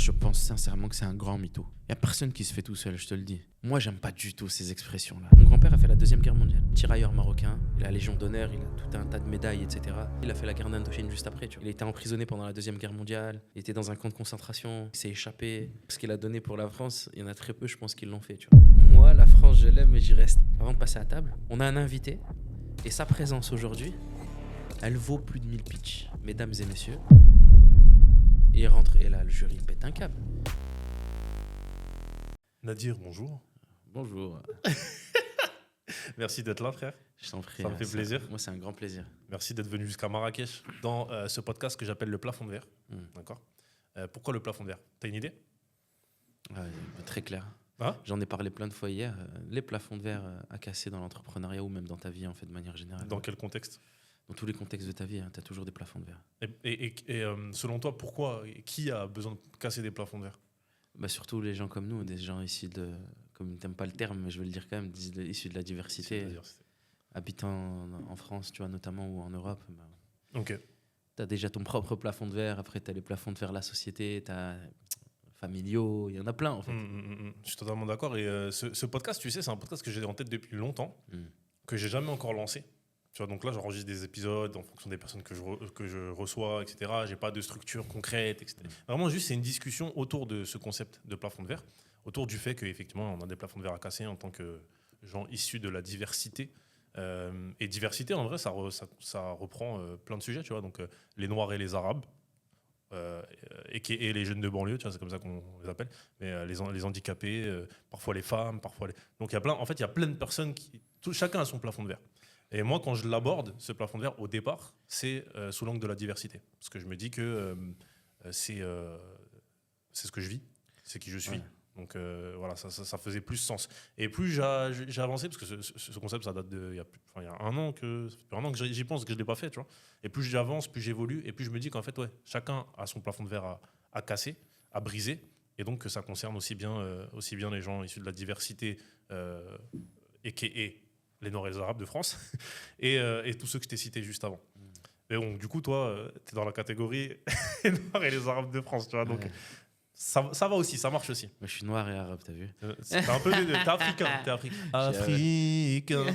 je pense sincèrement que c'est un grand mytho. Il n'y a personne qui se fait tout seul, je te le dis. Moi, j'aime pas du tout ces expressions-là. Mon grand-père a fait la Deuxième Guerre mondiale. Tirailleur marocain, il a la Légion d'honneur, il a tout un tas de médailles, etc. Il a fait la guerre d'Indochine juste après. Tu vois. Il a été emprisonné pendant la Deuxième Guerre mondiale. Il était dans un camp de concentration. Il s'est échappé. Ce qu'il a donné pour la France, il y en a très peu, je pense, qui l'ont fait. Tu vois. Moi, la France, je l'aime et j'y reste. Avant de passer à table, on a un invité. Et sa présence aujourd'hui, elle vaut plus de 1000 pitchs. Mesdames et messieurs. Et il rentre et là, le jury pète un câble. Nadir, bonjour. Bonjour. Merci d'être là, frère. Je t'en prie. Ça me fait plaisir. Moi, c'est un grand plaisir. Merci d'être venu jusqu'à Marrakech dans ce podcast que j'appelle le plafond de verre. D'accord. Pourquoi le plafond de verre? T'as une idée? Très clair. Hein? J'en ai parlé plein de fois hier. Les plafonds de verre à casser dans l'entrepreneuriat ou même dans ta vie, en fait, de manière générale. Dans quel contexte? Dans tous les contextes de ta vie, tu as toujours des plafonds de verre. Et selon toi, pourquoi? Qui a besoin de casser des plafonds de verre? Surtout les gens comme nous, des gens issus de, comme tu n'aimes pas le terme, mais je vais le dire quand même, issus de la diversité, habitant en France, tu vois, notamment, ou en Europe. Ok. Tu as déjà ton propre plafond de verre, après tu as les plafonds de verre de la société, tu as familiaux, il y en a plein en fait. Je suis totalement d'accord. Et ce podcast, tu sais, c'est un podcast que j'ai en tête depuis longtemps, que j'ai jamais encore lancé. Tu vois, donc là, j'enregistre des épisodes en fonction des personnes que je reçois, etc. J'ai pas de structure concrète, etc. Vraiment, juste, c'est une discussion autour de ce concept de plafond de verre, autour du fait qu'effectivement, on a des plafonds de verre à casser en tant que gens issus de la diversité. Et diversité, en vrai, ça reprend plein de sujets, tu vois. Donc, les Noirs et les Arabes, et les jeunes de banlieue, tu vois, c'est comme ça qu'on les appelle, mais les handicapés, parfois les femmes, parfois les... Donc, il y a plein de personnes chacun a son plafond de verre. Et moi, quand je l'aborde, ce plafond de verre, au départ, c'est sous l'angle de la diversité. Parce que je me dis que c'est ce que je vis, c'est qui je suis. Ouais. Donc voilà, ça faisait plus sens. Et plus j'ai avancé, parce que ce concept, ça date il y a un an que j'y pense, que je ne l'ai pas fait, tu vois. Et plus j'avance, plus j'évolue, et plus je me dis qu'en fait, ouais, chacun a son plafond de verre à casser, à briser. Et donc que ça concerne aussi bien les gens issus de la diversité et les Noirs et les Arabes de France, et tous ceux que je t'ai cités juste avant. Mais bon, du coup, toi, tu es dans la catégorie les Noirs et les Arabes de France, tu vois, donc ça va aussi, ça marche aussi. Moi, je suis noir et arabe, t'as vu? T'es un peu... T'es africain. Africain.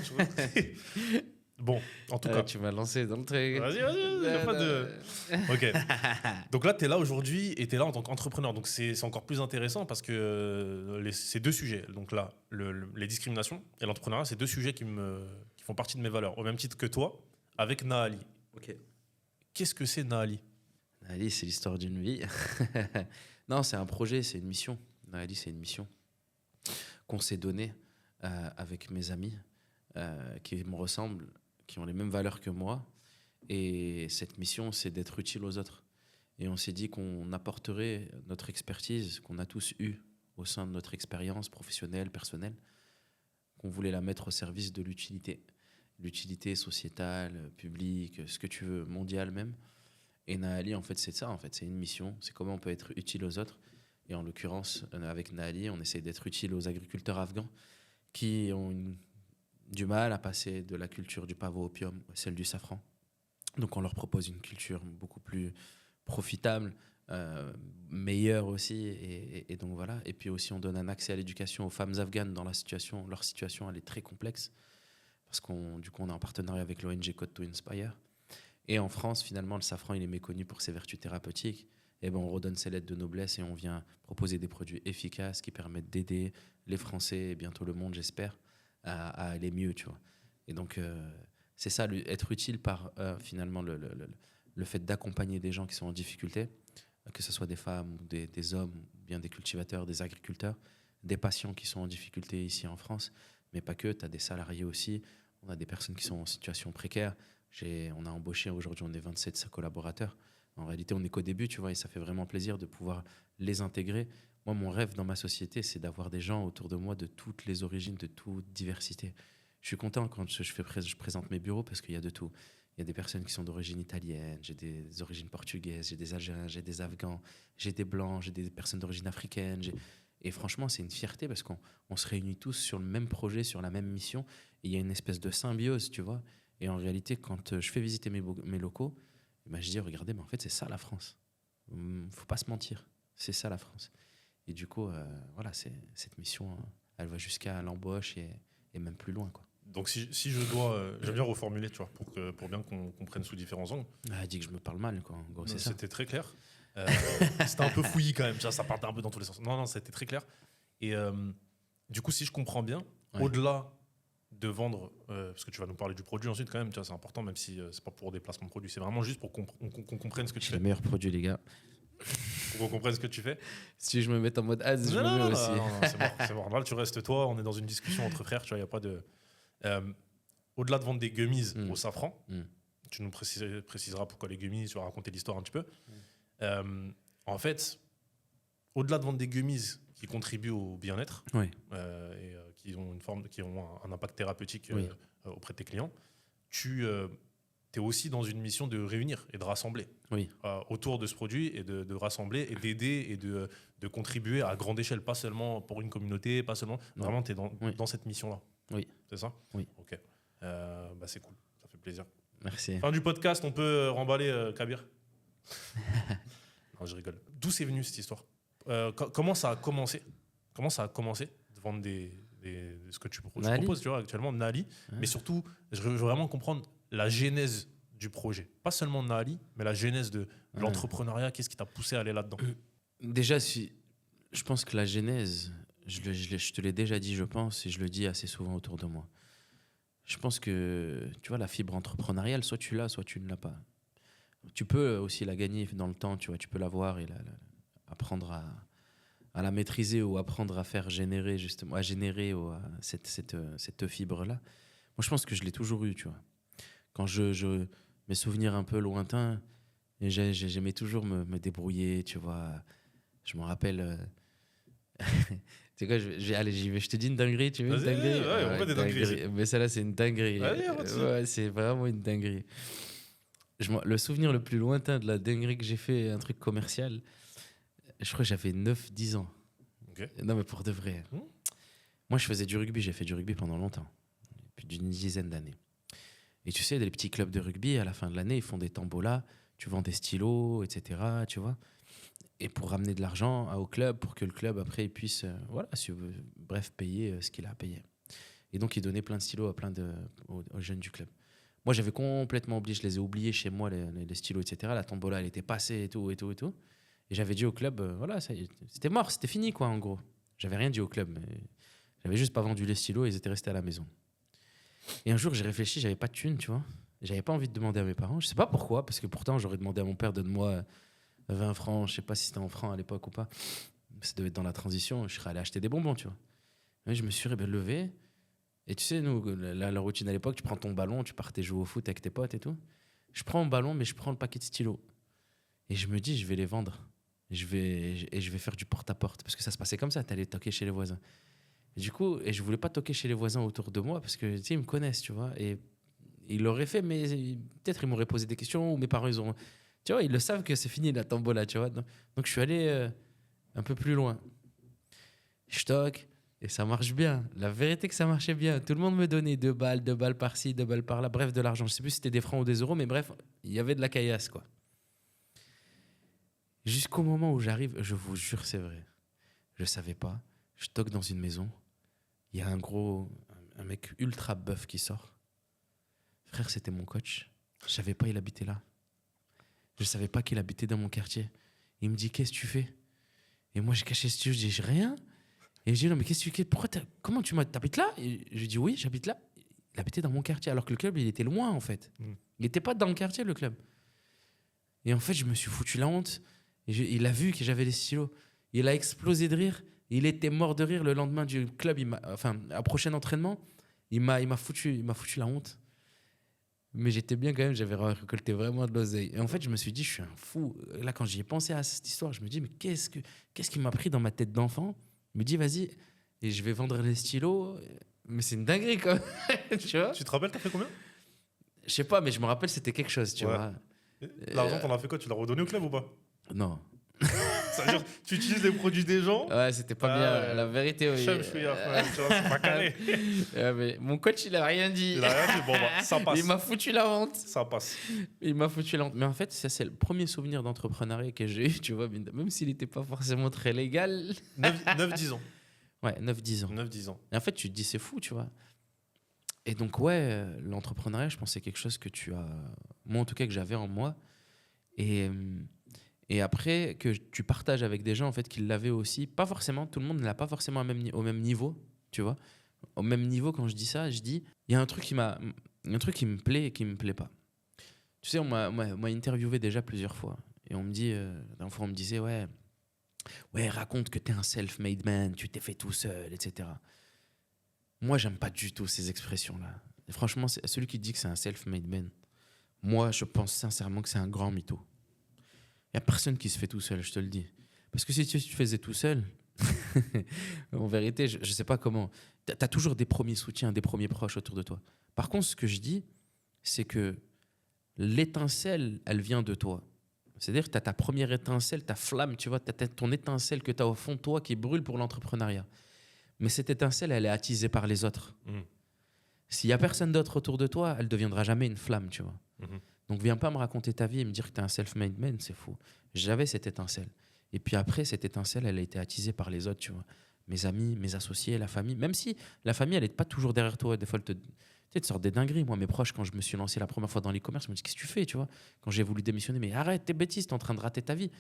Bon, en tout cas... Tu m'as lancé dans le truc. Vas-y, il n'y a pas de... Ok. Donc là, tu es là aujourd'hui et tu es là en tant qu'entrepreneur. Donc c'est encore plus intéressant parce que ces deux sujets, donc là, les discriminations et l'entrepreneuriat, c'est deux sujets qui font partie de mes valeurs, au même titre que toi, avec Nahali. Ok. Qu'est-ce que c'est Nahali? Nahali, c'est l'histoire d'une vie. Non, c'est un projet, c'est une mission. Nahali, c'est une mission qu'on s'est donnée avec mes amis qui me ressemblent, qui ont les mêmes valeurs que moi. Et cette mission, c'est d'être utile aux autres. Et on s'est dit qu'on apporterait notre expertise qu'on a tous eue au sein de notre expérience professionnelle, personnelle, qu'on voulait la mettre au service de l'utilité. L'utilité sociétale, publique, ce que tu veux, mondiale même. Et Nahali, en fait, c'est ça. En fait, c'est une mission. C'est comment on peut être utile aux autres. Et en l'occurrence, avec Nahali, on essaie d'être utile aux agriculteurs afghans qui ont du mal à passer de la culture du pavot opium à celle du safran. Donc on leur propose une culture beaucoup plus profitable, meilleure aussi. Et donc voilà. Et puis aussi, on donne un accès à l'éducation aux femmes afghanes dans leur situation, elle est très complexe. Parce qu'on est en partenariat avec l'ONG Code to Inspire. Et en France, finalement, le safran, il est méconnu pour ses vertus thérapeutiques. Et on redonne ses lettres de noblesse et on vient proposer des produits efficaces qui permettent d'aider les Français et bientôt le monde, j'espère, à aller mieux, tu vois. Et donc, c'est ça, être utile par, finalement, le fait d'accompagner des gens qui sont en difficulté, que ce soit des femmes ou des hommes, ou bien des cultivateurs, des agriculteurs, des patients qui sont en difficulté ici en France, mais pas que, tu as des salariés aussi, on a des personnes qui sont en situation précaire. On a embauché, aujourd'hui on est 27 collaborateurs. En réalité, on n'est qu'au début, tu vois, et ça fait vraiment plaisir de pouvoir les intégrer. Moi, mon rêve dans ma société, c'est d'avoir des gens autour de moi de toutes les origines, de toute diversité. Je suis content quand je présente mes bureaux parce qu'il y a de tout. Il y a des personnes qui sont d'origine italienne, j'ai des origines portugaises, j'ai des Algériens, j'ai des Afghans, j'ai des Blancs, j'ai des personnes d'origine africaine. Et franchement, c'est une fierté parce qu'on se réunit tous sur le même projet, sur la même mission. Et il y a une espèce de symbiose, tu vois. Et en réalité, quand je fais visiter mes locaux, je dis, regardez, mais en fait, c'est ça la France. Faut pas se mentir. C'est ça la France. Et du coup, voilà, cette mission, elle va jusqu'à l'embauche et même plus loin, quoi. Donc si je dois, j'aime bien reformuler, tu vois, pour bien qu'on comprenne sous différents angles. Elle dit que je me parle mal, quoi. En gros, c'est ça. C'était très clair. C'était un peu fouillis quand même, tu vois, ça partait un peu dans tous les sens. Non, c'était très clair. Et du coup, si je comprends bien, au-delà de vendre, parce que tu vas nous parler du produit ensuite quand même, tu vois, c'est important, même si c'est pas pour des placements de produits, c'est vraiment juste pour qu'on comprenne ce que tu C'est fais. le meilleur produit, les gars. Pour qu'on comprenne ce que tu fais. Si je me mets en mode ads, je me mets aussi. Non, c'est mort. Là, tu restes toi, on est dans une discussion entre frères, tu vois, il n'y a pas de... au-delà de vendre des gummies au safran, tu nous préciseras pourquoi les gummies, tu vas raconter l'histoire un petit peu. En fait, au-delà de vendre des gummies qui contribuent au bien-être et qui ont un impact thérapeutique auprès de tes clients, tu es aussi dans une mission de réunir et de rassembler autour de ce produit et de rassembler et d'aider et de contribuer à grande échelle, pas seulement pour une communauté, pas seulement. Vraiment, tu es dans cette mission-là. Oui. C'est ça? Oui. Ok. C'est cool. Ça fait plaisir. Merci. Fin du podcast, on peut remballer Kabir. Non, je rigole. D'où c'est venu cette histoire? Comment ça a commencé? Comment ça a commencé de vendre ce que tu proposes, tu vois, actuellement, Nali. Mais surtout, je veux vraiment comprendre la genèse du projet. Pas seulement Nali, mais la genèse de l'entrepreneuriat. Qu'est-ce qui t'a poussé à aller là-dedans? Déjà, je pense que la genèse, je te l'ai déjà dit, je pense, et je le dis assez souvent autour de moi. Je pense que, tu vois, la fibre entrepreneuriale, soit tu l'as, soit tu ne l'as pas. Tu peux aussi la gagner dans le temps, tu vois, tu peux l'avoir et apprendre à la maîtriser ou apprendre à faire générer, justement, à générer cette fibre-là. Moi, je pense que je l'ai toujours eu, tu vois. Quand mes souvenirs un peu lointains, j'aimais toujours me débrouiller, tu vois. Je me rappelle... Tu sais quoi, je te dis une dinguerie, tu veux une dinguerie? On fait des dingueries. Mais celle-là, c'est une dinguerie. C'est vraiment une dinguerie. Le souvenir le plus lointain de la dinguerie que j'ai fait, un truc commercial, je crois que j'avais 9-10 ans. Okay. Non, mais pour de vrai. Moi, je faisais du rugby, j'ai fait du rugby pendant longtemps, plus d'une dizaine d'années. Et tu sais, les petits clubs de rugby, à la fin de l'année, ils font des tambolas, tu vends des stylos, etc., tu vois. Et pour ramener de l'argent au club, pour que le club, après, il puisse payer ce qu'il a à payer. Et donc, il donnait plein de stylos aux jeunes du club. Moi, j'avais complètement oublié, je les ai oubliés chez moi, les stylos, etc. La tombola, elle était passée et tout. Et j'avais dit au club, c'était mort, c'était fini, quoi, en gros. J'avais rien dit au club, mais j'avais juste pas vendu les stylos et ils étaient restés à la maison. Et un jour, j'ai réfléchi, j'avais pas de thunes, tu vois. J'avais pas envie de demander à mes parents. Je sais pas pourquoi, parce que pourtant, j'aurais demandé à mon père, donne-moi 20 francs, je sais pas si c'était en francs à l'époque ou pas. Ça devait être dans la transition, je serais allé acheter des bonbons, tu vois. Et je me suis levé. Et tu sais, nous, la routine à l'époque, tu prends ton ballon, tu partais jouer au foot avec tes potes et tout. Je prends mon ballon, mais je prends le paquet de stylos. Et je me dis, je vais les vendre. Et je vais faire du porte-à-porte. Parce que ça se passait comme ça, tu allais toquer chez les voisins. Et du coup, je voulais pas toquer chez les voisins autour de moi parce que, tu sais, ils me connaissent, tu vois. Et ils l'auraient fait, mais peut-être ils m'auraient posé des questions ou mes parents, ils ont... Tu vois, ils le savent que c'est fini la tombola, tu vois. Donc je suis allé un peu plus loin. Je toque. Et ça marche bien. La vérité que ça marchait bien. Tout le monde me donnait 2 balles par-ci, 2 balles par-là. Bref, de l'argent. Je ne sais plus si c'était des francs ou des euros, mais bref, il y avait de la caillasse, quoi. Jusqu'au moment où j'arrive, je vous jure, c'est vrai. Je ne savais pas. Je toque dans une maison. Il y a un mec ultra buff qui sort. Frère, c'était mon coach. Je ne savais pas il habitait là. Je ne savais pas qu'il habitait dans mon quartier. Il me dit, qu'est-ce que tu fais? Et moi, j'ai caché ce tuyau. Je dis, rien. Et je dis, non, mais qu'est-ce que tu fais? Comment t'habites là? Et je lui dis, oui, j'habite là. Il habitait dans mon quartier, alors que le club, il était loin, en fait. Il n'était pas dans le quartier, le club. Et en fait, je me suis foutu la honte. Et il a vu que j'avais les stylos. Il a explosé de rire. Il était mort de rire le lendemain du club. À prochain entraînement, il m'a foutu la honte. Mais j'étais bien quand même, j'avais récolté vraiment de l'oseille. Et en fait, je me suis dit, je suis un fou. Là, quand j'y ai pensé à cette histoire, je me dis, mais qu'est-ce qui m'a pris dans ma tête d'enfant? Je me dis, vas-y, et je vais vendre les stylos. Mais c'est une dinguerie, quand même. Tu vois? Tu te rappelles, t'as fait combien? Je sais pas, mais je me rappelle, c'était quelque chose, tu vois. L'argent, t'en as fait quoi? Tu l'as redonné au club ou pas? Non. Ça veut dire, tu utilises les produits des gens. Ouais, c'était pas bien, la vérité. Oui. Chef, je suis tu vois, c'est pas carré. Mais mon coach, il a rien dit. Il a rien dit. Bon, bah, ça passe. Il m'a foutu la honte. Ça passe. Il m'a foutu la honte. Mais en fait, ça, c'est le premier souvenir d'entrepreneuriat que j'ai eu, tu vois, même s'il n'était pas forcément très légal. 9-10 ans. Ouais, 9-10 ans. 9-10 ans. Et en fait, tu te dis, c'est fou, tu vois. Et donc, ouais, l'entrepreneuriat, je pense que c'est quelque chose que tu as. Moi, en tout cas, que j'avais en moi. Et après, que tu partages avec des gens, en fait, qui l'avaient aussi. Pas forcément, tout le monde ne l'a pas forcément au même niveau, tu vois. Au même niveau, quand je dis ça, je dis, il y a un truc qui me plaît et qui me plaît pas. Tu sais, on m'a interviewé déjà plusieurs fois. Et on me dit, d'un fois, on me disait, ouais, raconte que t'es un self-made man, tu t'es fait tout seul, etc. Moi, j'aime pas du tout ces expressions-là. Et franchement, celui qui dit que c'est un self-made man, moi, je pense sincèrement que c'est un grand mytho. Il n'y a personne qui se fait tout seul, je te le dis. Parce que si tu faisais tout seul, en vérité, je ne sais pas comment. Tu as toujours des premiers soutiens, des premiers proches autour de toi. Par contre, ce que je dis, c'est que l'étincelle, elle vient de toi. C'est-à-dire que tu as ta première étincelle, ta flamme, tu vois, tu as ton étincelle que tu as au fond de toi qui brûle pour l'entrepreneuriat. Mais cette étincelle, elle est attisée par les autres. S'il n'y a personne d'autre autour de toi, elle ne deviendra jamais une flamme, tu vois. Donc, viens pas me raconter ta vie et me dire que tu es un self-made man, c'est fou. J'avais cette étincelle. Et puis après, cette étincelle, elle a été attisée par les autres, tu vois. Mes amis, mes associés, la famille. Même si la famille, elle n'est pas toujours derrière toi. Des fois, tu te sors des dingueries. Moi, mes proches, quand je me suis lancé la première fois dans l'e-commerce, ils me disent, qu'est-ce que tu fais, tu vois. Quand j'ai voulu démissionner, mais arrête tes bêtises, tu es en train de rater ta vie.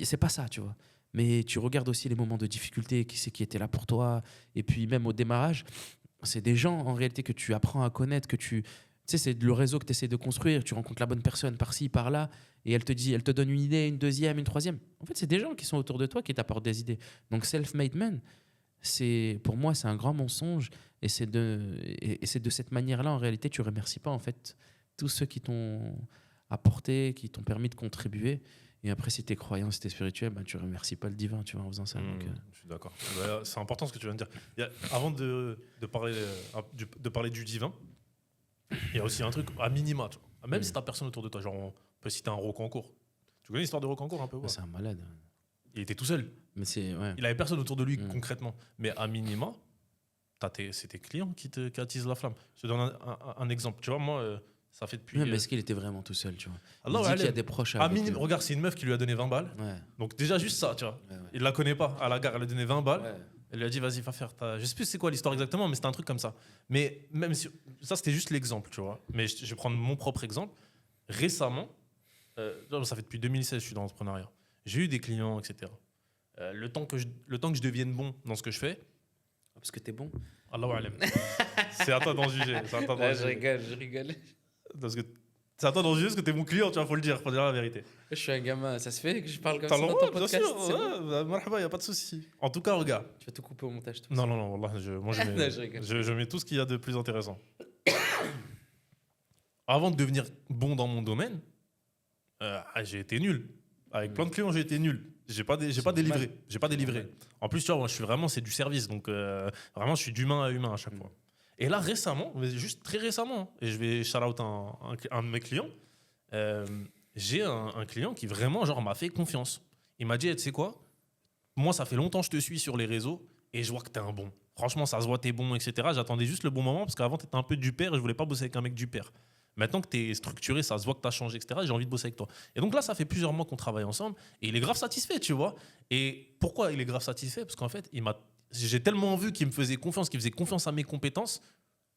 C'est pas ça, tu vois. Mais tu regardes aussi les moments de difficulté, qui c'est qui était là pour toi. Et puis même au démarrage, c'est des gens, en réalité, que tu apprends à connaître, que tu... Tu sais, c'est le réseau que tu essaies de construire. Tu rencontres la bonne personne par-ci, par-là, et elle te donne une idée, une deuxième, une troisième. En fait, c'est des gens qui sont autour de toi qui t'apportent des idées. Donc, self-made man, pour moi, c'est un grand mensonge. Et c'est de cette manière-là, en réalité, tu ne remercies pas en fait tous ceux qui t'ont apporté, qui t'ont permis de contribuer. Et après, si tu es croyant, si tu es spirituel, tu ne remercies pas le divin, tu vois, en faisant ça. Je suis d'accord. C'est important ce que tu viens de dire. Avant de parler du divin, il y a aussi un truc à minima. Tu vois. Même si tu n'as personne autour de toi, genre on peut citer un Rocancourt. Tu connais l'histoire de Rocancourt un peu? C'est un malade. Il était tout seul. Mais il n'avait personne autour de lui concrètement. Mais à minima, c'est tes clients qui attisent la flamme. Je te donne un exemple. Tu vois, moi, ça fait depuis... mais est-ce qu'il était vraiment tout seul, tu vois? Alors, il dit qu'il y a des proches regarde, c'est une meuf qui lui a donné 20 balles. Ouais. Donc déjà, juste ça, tu vois. Il ne la connaît pas. À la gare, elle lui a donné 20 balles. Ouais. Elle lui a dit, vas-y, va faire ta... Je sais plus c'est quoi l'histoire exactement, mais c'était un truc comme ça. Mais même si... Ça, c'était juste l'exemple, tu vois. Mais je vais prendre mon propre exemple. Récemment, ça fait depuis 2016 que je suis dans l'entrepreneuriat. J'ai eu des clients, etc. Le temps que je devienne bon dans ce que je fais... Parce que t'es bon. Allahu alam. C'est à toi d'en juger. Je rigole. Parce que c'est à toi d'en juger parce que t'es mon client, tu vois, faut le dire la vérité. Je suis un gamin, ça se fait que je parle comme ça dans ton podcast? Bien sûr, marhaba, y a pas de souci. En tout cas, regarde. Tu vas tout couper au montage. Non, wallah, je mets tout ce qu'il y a de plus intéressant. Avant de devenir bon dans mon domaine, j'ai été nul. Avec plein de clients, j'ai été nul. J'ai pas délivré. En plus, tu vois, moi, c'est du service, donc vraiment, je suis d'humain à humain à chaque fois. Et là, récemment, juste très récemment, et je vais shout-out un de mes clients, j'ai un client qui vraiment genre, m'a fait confiance. Il m'a dit, tu sais quoi, moi, ça fait longtemps que je te suis sur les réseaux et je vois que t'es un bon. Franchement, ça se voit, t'es bon, etc. J'attendais juste le bon moment parce qu'avant, t'étais un peu du père et je voulais pas bosser avec un mec du père. Maintenant que t'es structuré, ça se voit que t'as changé, etc. J'ai envie de bosser avec toi. Et donc là, ça fait plusieurs mois qu'on travaille ensemble et il est grave satisfait, tu vois. Et pourquoi il est grave satisfait? Parce qu'en fait, j'ai tellement vu qu'il me faisait confiance, qu'il faisait confiance à mes compétences,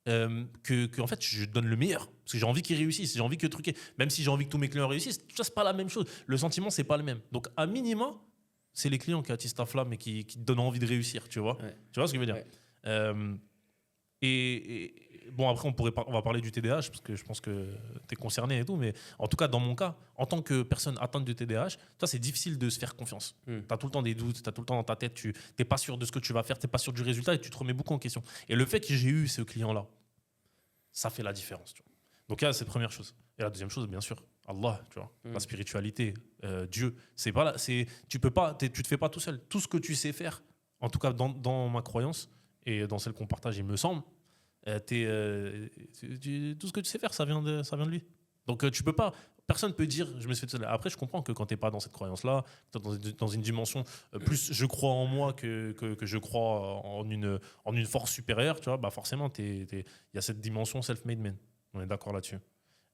que en fait je donne le meilleur parce que j'ai envie qu'il réussisse, j'ai envie que truquer, même si j'ai envie que tous mes clients réussissent, ça c'est pas la même chose, le sentiment c'est pas le même. Donc à minima c'est les clients qui attisent ta flamme et qui te donnent envie de réussir, tu vois. Tu vois ce que je veux dire? Et bon, après on va parler du TDAH parce que je pense que tu es concerné et tout, mais en tout cas dans mon cas, en tant que personne atteinte de TDAH, toi c'est difficile de se faire confiance. Tu as tout le temps des doutes, tu as tout le temps dans ta tête, tu n'es pas sûr de ce que tu vas faire, tu n'es pas sûr du résultat et tu te remets beaucoup en question. Et le fait que j'ai eu ce client-là, ça fait la différence. Tu vois. Donc il y a cette première chose. Et la deuxième chose, bien sûr, Allah, tu vois, la spiritualité, Dieu. C'est pas là, tu te fais pas tout seul. Tout ce que tu sais faire, en tout cas dans ma croyance et dans celle qu'on partage, il me semble, tout ce que tu sais faire, ça vient de lui. Donc tu peux pas. personne peut dire je me suis fait tout seul. Après, je comprends que quand tu n'es pas dans cette croyance-là, que tu es dans une dimension plus je crois en moi que je crois en une force supérieure, tu vois, bah forcément, il y a cette dimension self-made man. On est d'accord là-dessus.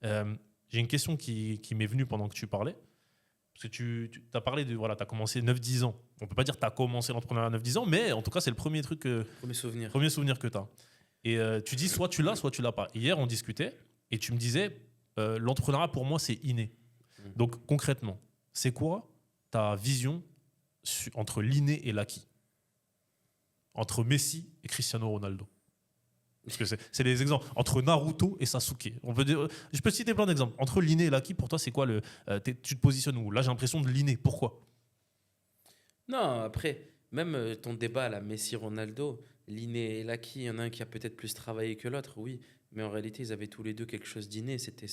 J'ai une question qui m'est venue pendant que tu parlais. Parce que tu as parlé de. Voilà, tu as commencé 9-10 ans. On ne peut pas dire que tu as commencé l'entrepreneuriat à 9-10 ans, mais en tout cas, c'est le premier truc. Premier souvenir que tu as. Et tu dis soit tu l'as, soit tu l'as pas. Hier, on discutait et tu me disais l'entrepreneuriat pour moi, c'est inné. Donc concrètement, c'est quoi ta vision entre l'inné et l'acquis? Entre Messi et Cristiano Ronaldo? Parce que c'est des exemples. Entre Naruto et Sasuke. Je peux citer plein d'exemples. Entre l'inné et l'acquis, pour toi, c'est quoi tu te positionnes où? Là, j'ai l'impression de l'inné. Pourquoi? Non, après, même ton débat, là, Messi-Ronaldo, l'inné et l'acquis, il y en a un qui a peut-être plus travaillé que l'autre, oui. Mais en réalité, ils avaient tous les deux quelque chose d'inné. C'était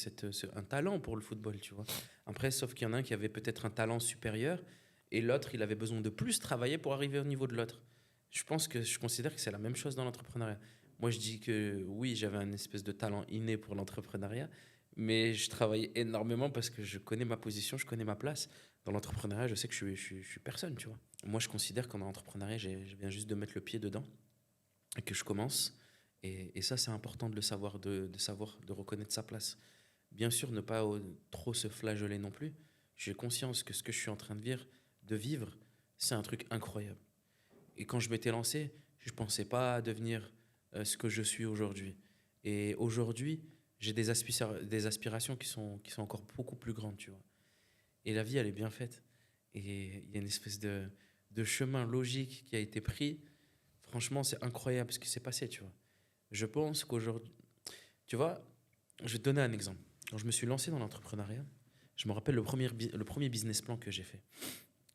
un talent pour le football, tu vois. Après, sauf qu'il y en a un qui avait peut-être un talent supérieur et l'autre, il avait besoin de plus travailler pour arriver au niveau de l'autre. Je considère que c'est la même chose dans l'entrepreneuriat. Moi, je dis que oui, j'avais un espèce de talent inné pour l'entrepreneuriat, mais je travaillais énormément parce que je connais ma position, je connais ma place. Dans l'entrepreneuriat, je sais que je suis personne, tu vois. Moi, je considère qu'en entrepreneuriat, je viens juste de mettre le pied dedans et que je commence. Et ça, c'est important de le savoir, de savoir, de reconnaître sa place. Bien sûr, ne pas trop se flageoler non plus. J'ai conscience que ce que je suis en train de vivre, c'est un truc incroyable. Et quand je m'étais lancé, je ne pensais pas devenir ce que je suis aujourd'hui. Et aujourd'hui, j'ai des aspirations qui sont encore beaucoup plus grandes, tu vois. Et la vie, elle est bien faite. Et il y a une espèce de chemin logique qui a été pris. Franchement, c'est incroyable ce qui s'est passé, tu vois. Je pense qu'aujourd'hui, tu vois, je vais te donner un exemple. Quand je me suis lancé dans l'entrepreneuriat, je me rappelle le premier business plan que j'ai fait.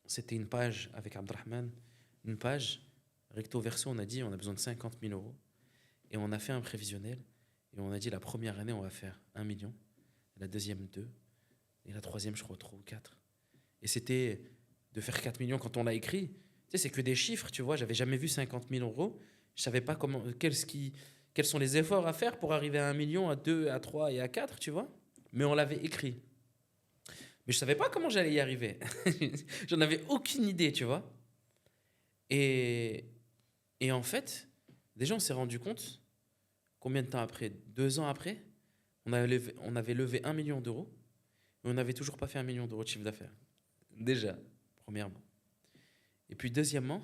C'était une page avec Abdrahman, une page recto verso, on a dit on a besoin de 50 000 euros. Et on a fait un prévisionnel. Et on a dit la première année, on va faire 1 million. La deuxième, 2. Et la troisième, je crois, 3 ou 4. Et c'était de faire 4 millions quand on l'a écrit. Tu sais, c'est que des chiffres, tu vois. J'avais jamais vu 50 000 euros. Je savais pas quels sont les efforts à faire pour arriver à 1 million, à 2, à 3 et à 4, tu vois. Mais on l'avait écrit. Mais je savais pas comment j'allais y arriver. J'en avais aucune idée, tu vois. Et en fait, déjà, on s'est rendu compte, combien de temps après? 2 ans après, on avait levé 1 million d'euros, mais on n'avait toujours pas fait 1 million d'euros de chiffre d'affaires. Déjà, premièrement. Et puis, deuxièmement,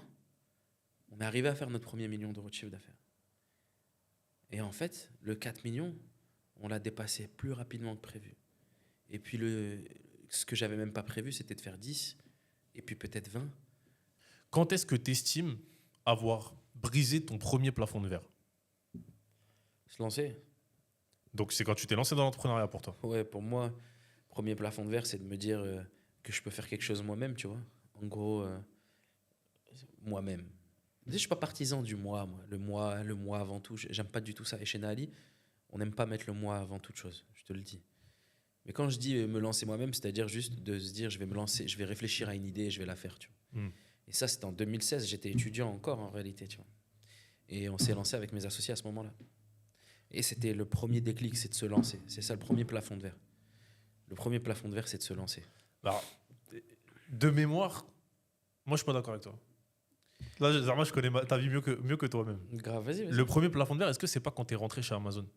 on est arrivé à faire notre premier million d'euros de chiffre d'affaires. Et en fait, le 4 millions, on l'a dépassé plus rapidement que prévu. Et puis, ce que j'avais même pas prévu, c'était de faire 10, et puis peut-être 20. Quand est-ce que tu estimes avoir brisé ton premier plafond de verre? Se lancer. Donc c'est quand tu t'es lancé dans l'entrepreneuriat pour toi? Ouais, pour moi, premier plafond de verre, c'est de me dire que je peux faire quelque chose moi-même, tu vois. En gros, moi-même. Tu sais, je suis pas partisan du moi, moi. Le moi avant tout. J'aime pas du tout ça. Et chez Nali, on n'aime pas mettre le moi avant toute chose, je te le dis. Mais quand je dis me lancer moi-même, c'est-à-dire juste de se dire je vais me lancer, je vais réfléchir à une idée et je vais la faire, tu vois. Et ça, c'était en 2016, j'étais étudiant encore en réalité, tu vois. Et on s'est lancé avec mes associés à ce moment-là. Et c'était le premier déclic, c'est de se lancer. C'est ça le premier plafond de verre. Le premier plafond de verre, c'est de se lancer. Alors, de mémoire, moi je suis pas d'accord avec toi. Là, Zarma, je connais ta vie mieux que toi-même. Grave, vas-y. Le premier plafond de verre, est-ce que c'est pas quand tu es rentré chez Amazon?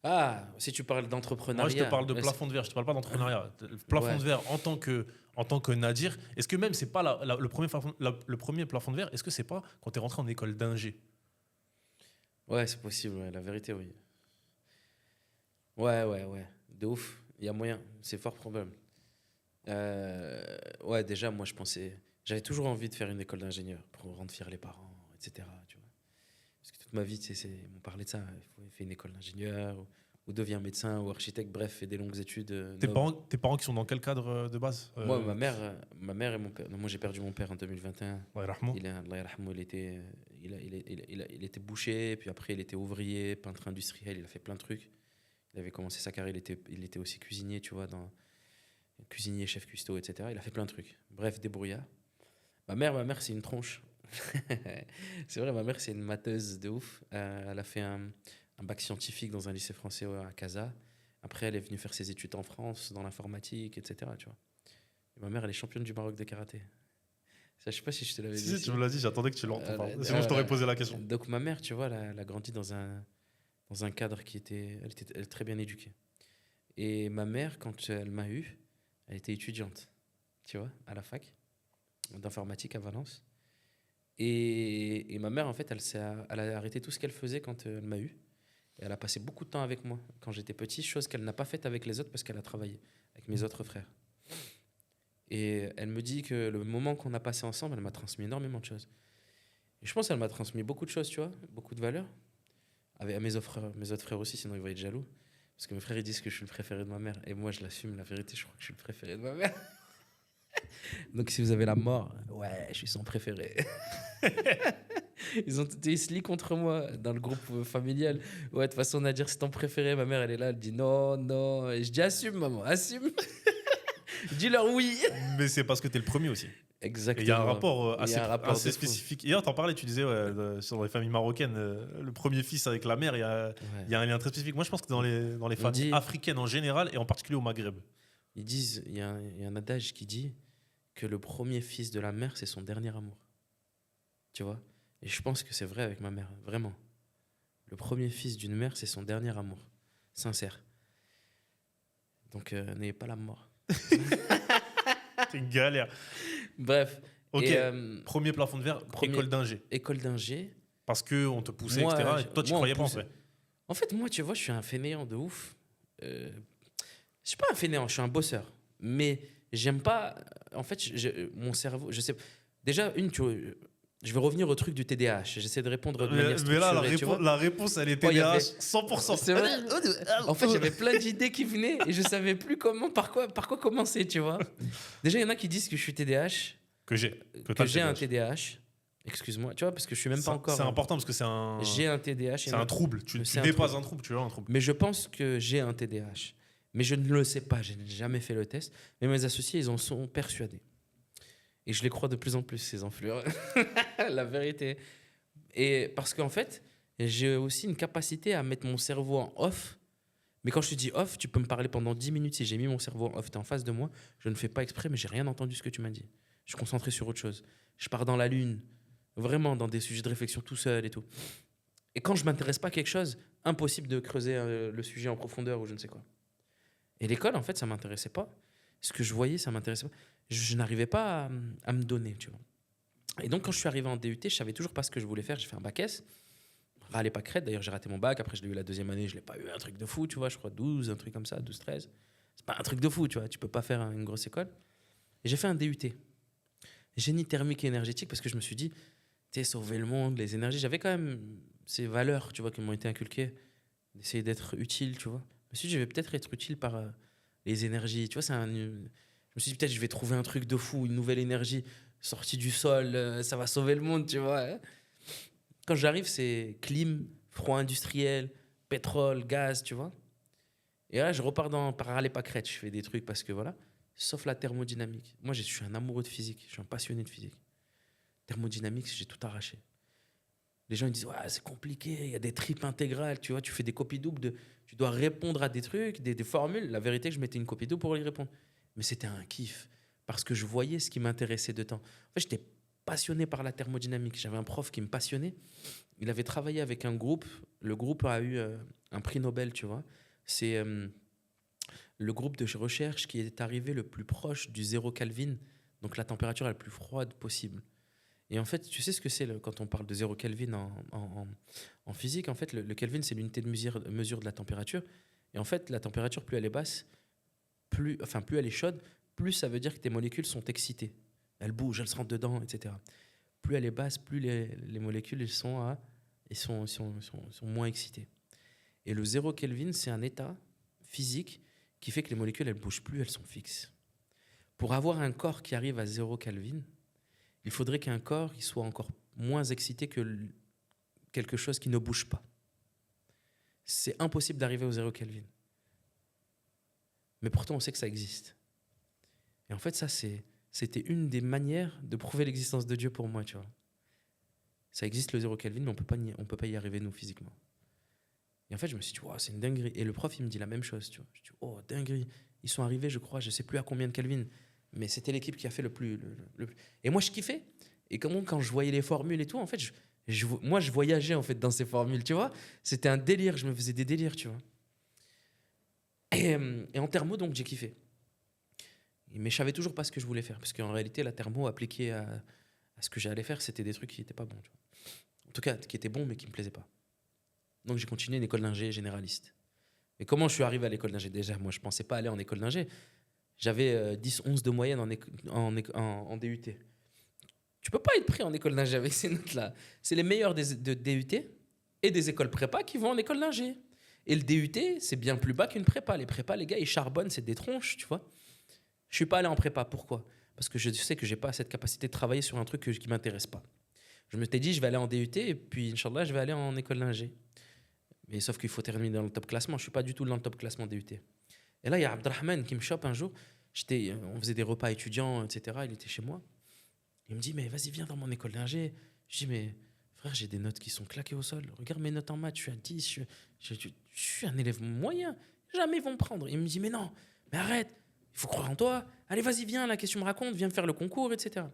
Ah, si tu parles d'entrepreneuriat. Moi, je te parle de plafond de verre, je te parle pas d'entrepreneuriat. Plafond de verre en tant que Nadir, est-ce que même c'est pas le premier plafond de verre, est-ce que c'est pas quand tu es rentré en école d'ingé? Ouais, c'est possible, ouais, la vérité, oui. Ouais. De ouf, il y a moyen, c'est fort probable. Ouais, déjà, moi, je pensais. J'avais toujours envie de faire une école d'ingénieur pour rendre fiers les parents, etc. Tu vois. Parce que toute ma vie, ils m'ont parlé de ça. Il faut faire une école d'ingénieur, ou deviens médecin, ou architecte, bref, fais des longues études. Tes parents qui sont dans quel cadre de base? Moi, ma mère et mon père. Non, moi, j'ai perdu mon père en 2021. Allah Il était boucher, puis après, il était ouvrier, peintre industriel, il a fait plein de trucs. Il avait commencé sa carrière, il était aussi cuisinier, tu vois, cuisinier, chef cuistot, etc. Il a fait plein de trucs. Bref, débrouillard. Ma mère, c'est une tronche. C'est vrai, ma mère, c'est une matheuse de ouf. Elle a fait un bac scientifique dans un lycée français à Casa. Après, elle est venue faire ses études en France, dans l'informatique, etc. Tu vois. Et ma mère, elle est championne du Maroc de karaté. Ça, je sais pas si je te l'avais dit. Si, tu me l'as dit, j'attendais que tu l'en parles. Sinon, je Voilà. t'aurais posé la question. Donc, ma mère, tu vois, elle a grandi dans un cadre qui était... Elle est très bien éduquée. Et ma mère, quand elle m'a eu, elle était étudiante, tu vois, à la fac d'informatique à Valence. Et ma mère, en fait, elle a arrêté tout ce qu'elle faisait quand elle m'a eu. Et elle a passé beaucoup de temps avec moi quand j'étais petit, chose qu'elle n'a pas faite avec les autres parce qu'elle a travaillé avec mes autres frères. Et elle me dit que le moment qu'on a passé ensemble, elle m'a transmis énormément de choses. Et je pense qu'elle m'a transmis beaucoup de choses, tu vois, beaucoup de valeurs. Avec mes autres frères aussi, sinon ils vont être jaloux. Parce que mes frères, ils disent que je suis le préféré de ma mère. Et moi, je l'assume, la vérité, je crois que je suis le préféré de ma mère. Donc si vous avez la mort, ouais, je suis son préféré. Ils se lient contre moi dans le groupe familial. Ouais, de toute façon, Nadir, c'est ton préféré. Ma mère, elle est là, elle dit non, non. Et je dis assume, maman, assume. Dis-leur oui. Mais c'est parce que tu es le premier aussi. Exactement. Et il y a un rapport Il y a un rapport assez de fou. spécifique. Hier, t'en parlais, tu disais, sur les familles marocaines, le premier fils avec la mère, il Ouais. y a un lien très spécifique. Moi, je pense que dans les familles africaines en général, et en particulier au Maghreb. Ils disent, il y a un adage qui dit que le premier fils de la mère, c'est son dernier amour. Tu vois? Et je pense que c'est vrai avec ma mère, vraiment. Le premier fils d'une mère, c'est son dernier amour. Sincère. Donc, n'ayez pas la mort. C'est une galère. Bref. Ok, Et, premier plafond de verre, école d'ingé. École d'ingé. Parce qu'on te poussait, Moi, etc. Et toi, tu moi, on croyais pas en poussait. vrai. En fait, moi, tu vois, je suis un fainéant de ouf. Je suis pas un fainéant, je suis un bosseur. Mais j'aime pas. En fait, mon cerveau, je sais. Déjà, je vais revenir au truc du TDAH. J'essaie de répondre de manière Mais là, structurée, tu vois. la réponse, elle était Oh, il y TDAH avait- 100%. C'est vrai. En fait, j'avais plein d'idées qui venaient et je savais plus par quoi commencer, tu vois. Déjà, il y en a qui disent que je suis TDAH, Que j'ai. que j'ai un TDAH. Excuse-moi, tu vois, parce que je suis même pas encore. C'est important parce que c'est un. J'ai un TDAH. C'est un trouble. Tu C'est un n'es pas trouble. un trouble, tu as un trouble. Mais je pense que j'ai un TDAH. Mais je ne le sais pas, je n'ai jamais fait le test. Mais mes associés, ils en sont persuadés. Et je les crois de plus en plus, ces enflures. La vérité. Et parce qu'en fait, j'ai aussi une capacité à mettre mon cerveau en off. Mais quand je te dis off, tu peux me parler pendant 10 minutes. Si j'ai mis mon cerveau en off, tu es en face de moi. Je ne fais pas exprès, mais j'ai rien entendu ce que tu m'as dit. Je suis concentré sur autre chose. Je pars dans la lune, vraiment dans des sujets de réflexion tout seul et tout. Et quand je m'intéresse pas à quelque chose, impossible de creuser le sujet en profondeur ou je ne sais quoi. Et l'école, en fait, ça m'intéressait pas. Ce que je voyais, ça m'intéressait pas. Je n'arrivais pas à me donner, tu vois. Et donc, quand je suis arrivé en DUT, je savais toujours pas ce que je voulais faire. J'ai fait un bac S. Râlais pas crête. D'ailleurs, j'ai raté mon bac. Après, je l'ai eu la deuxième année. Je l'ai pas eu un truc de fou, tu vois. Je crois 12, un truc comme ça, 12, 13. C'est pas un truc de fou, tu vois. Tu peux pas faire une grosse école. Et j'ai fait un DUT. Génie thermique et énergétique parce que je me suis dit, tu sais, sauver le monde, les énergies. J'avais quand même ces valeurs, tu vois, qui m'ont été inculquées, d'essayer d'être utile, tu vois. Je me suis dit, je vais peut-être être utile par les énergies. Tu vois, je me suis dit, peut-être je vais trouver un truc de fou, une nouvelle énergie sortie du sol, ça va sauver le monde, tu vois. Hein. Quand j'arrive, c'est clim, froid industriel, pétrole, gaz, tu vois. Et là, je repars par râler pas crête. Je fais des trucs parce que voilà. Sauf la thermodynamique. Moi, je suis un amoureux de physique. Je suis un passionné de physique. Thermodynamique, j'ai tout arraché. Les gens ils disent, ouais, c'est compliqué, il y a des tripes intégrales, tu vois, tu fais des copies doubles, tu dois répondre à des trucs, des formules. La vérité, je mettais une copie double pour y répondre. Mais c'était un kiff, parce que je voyais ce qui m'intéressait de temps. En fait, j'étais passionné par la thermodynamique. J'avais un prof qui me passionnait. Il avait travaillé avec un groupe. Le groupe a eu un prix Nobel, tu vois. C'est le groupe de recherche qui est arrivé le plus proche du 0 Kelvin, donc la température la plus froide possible. Et en fait, tu sais ce que c'est quand on parle de 0 Kelvin en physique. En fait, le Kelvin, c'est l'unité de mesure de la température. Et en fait, la température, plus elle est basse, plus elle est chaude, plus ça veut dire que tes molécules sont excitées. Elles bougent, elles se rentrent dedans, etc. Plus elle est basse, plus les molécules elles sont moins excitées. Et le 0 Kelvin, c'est un état physique qui fait que les molécules, elles ne bougent plus, elles sont fixes. Pour avoir un corps qui arrive à 0 Kelvin, il faudrait qu'un corps il soit encore moins excité que quelque chose qui ne bouge pas. C'est impossible d'arriver au 0 Kelvin. Mais pourtant, on sait que ça existe. Et en fait, ça, c'était une des manières de prouver l'existence de Dieu pour moi, tu vois. Ça existe le 0 Kelvin, mais on peut pas y arriver, nous, physiquement. Et en fait, je me suis dit, wow, c'est une dinguerie. Et le prof, il me dit la même chose. Tu vois. Je dis, oh, dinguerie. Ils sont arrivés, je crois, je sais plus à combien de Kelvin. Mais c'était l'équipe qui a fait le plus. Et moi, je kiffais. Et quand je voyais les formules et tout, en fait, moi, je voyageais en fait dans ces formules, tu vois. C'était un délire. Je me faisais des délires, tu vois. Et en thermo, donc, j'ai kiffé. Mais je savais toujours pas ce que je voulais faire. Parce qu'en réalité, la thermo appliquée à ce que j'allais faire, c'était des trucs qui n'étaient pas bons. Tu vois. En tout cas, qui étaient bons, mais qui me plaisaient pas. Donc, j'ai continué une école d'ingé généraliste. Mais comment je suis arrivé à l'école d'ingé? Déjà, moi, je pensais pas aller en école d'ingé. J'avais 10, 11 de moyenne en DUT. Tu peux pas être pris en école d'ingé avec ces notes-là. C'est les meilleurs de DUT et des écoles prépa qui vont en école d'ingé. Et le DUT, c'est bien plus bas qu'une prépa. Les prépas, les gars, ils charbonnent, c'est des tronches, tu vois. Je suis pas allé en prépa. Pourquoi? Parce que je sais que j'ai pas cette capacité de travailler sur un truc qui m'intéresse pas. Je me t'ai dit, je vais aller en DUT et puis, Inch'Allah, je vais aller en école d'ingé. Mais sauf qu'il faut terminer dans le top classement. Je suis pas du tout dans le top classement DUT. Et là, il y a Abdelrahman qui me chope un jour. On faisait des repas étudiants, etc. Il était chez moi. Il me dit, mais vas-y, viens dans mon école d'ingé. Je dis, mais frère, j'ai des notes qui sont claquées au sol. Regarde mes notes en maths, je suis à 10. Je suis un élève moyen. Jamais ils vont me prendre. Il me dit, mais non, mais arrête. Il faut croire en toi. Allez, vas-y, viens, là, qu'est-ce que tu me racontes? Viens me faire le concours, etc.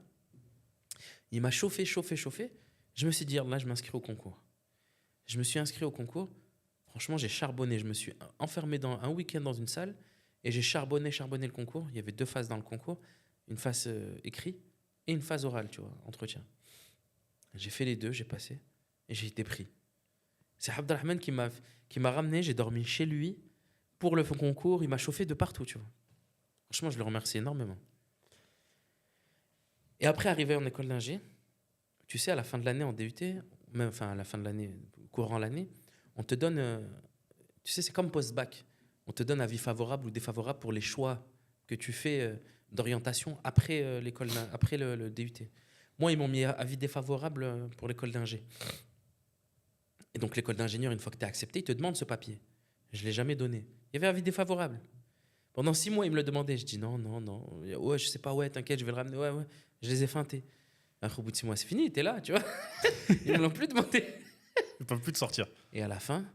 Il m'a chauffé. Je me suis dit, là, je m'inscris au concours. Je me suis inscrit au concours. Franchement, j'ai charbonné. Je me suis enfermé dans un week-end dans une salle et j'ai charbonné le concours. Il y avait 2 phases dans le concours. Une phase écrite et une phase orale, tu vois, entretien. J'ai fait les 2, j'ai passé et j'ai été pris. C'est Abdelrahman qui m'a ramené. J'ai dormi chez lui pour le concours. Il m'a chauffé de partout, tu vois. Franchement, je le remercie énormément. Et après, arrivé en école d'ingé, tu sais, à la fin de l'année en DUT, même enfin à la fin de l'année, courant l'année, on te donne, tu sais, c'est comme post-bac. On te donne avis favorable ou défavorable pour les choix que tu fais d'orientation après l'école, après le DUT. Moi, ils m'ont mis avis défavorable pour l'école d'ingé. Et donc l'école d'ingénieur, une fois que tu es accepté, ils te demandent ce papier. Je ne l'ai jamais donné. Il y avait avis défavorable. Pendant 6 mois, ils me le demandaient. Je dis non. Ouais, je sais pas, ouais, t'inquiète, je vais le ramener. Ouais. Je les ai feintés. Après, au bout de 6 mois, c'est fini, t'es là, tu vois. Ils ne l'ont plus demandé. Ils peuvent plus te sortir. Et à la fin,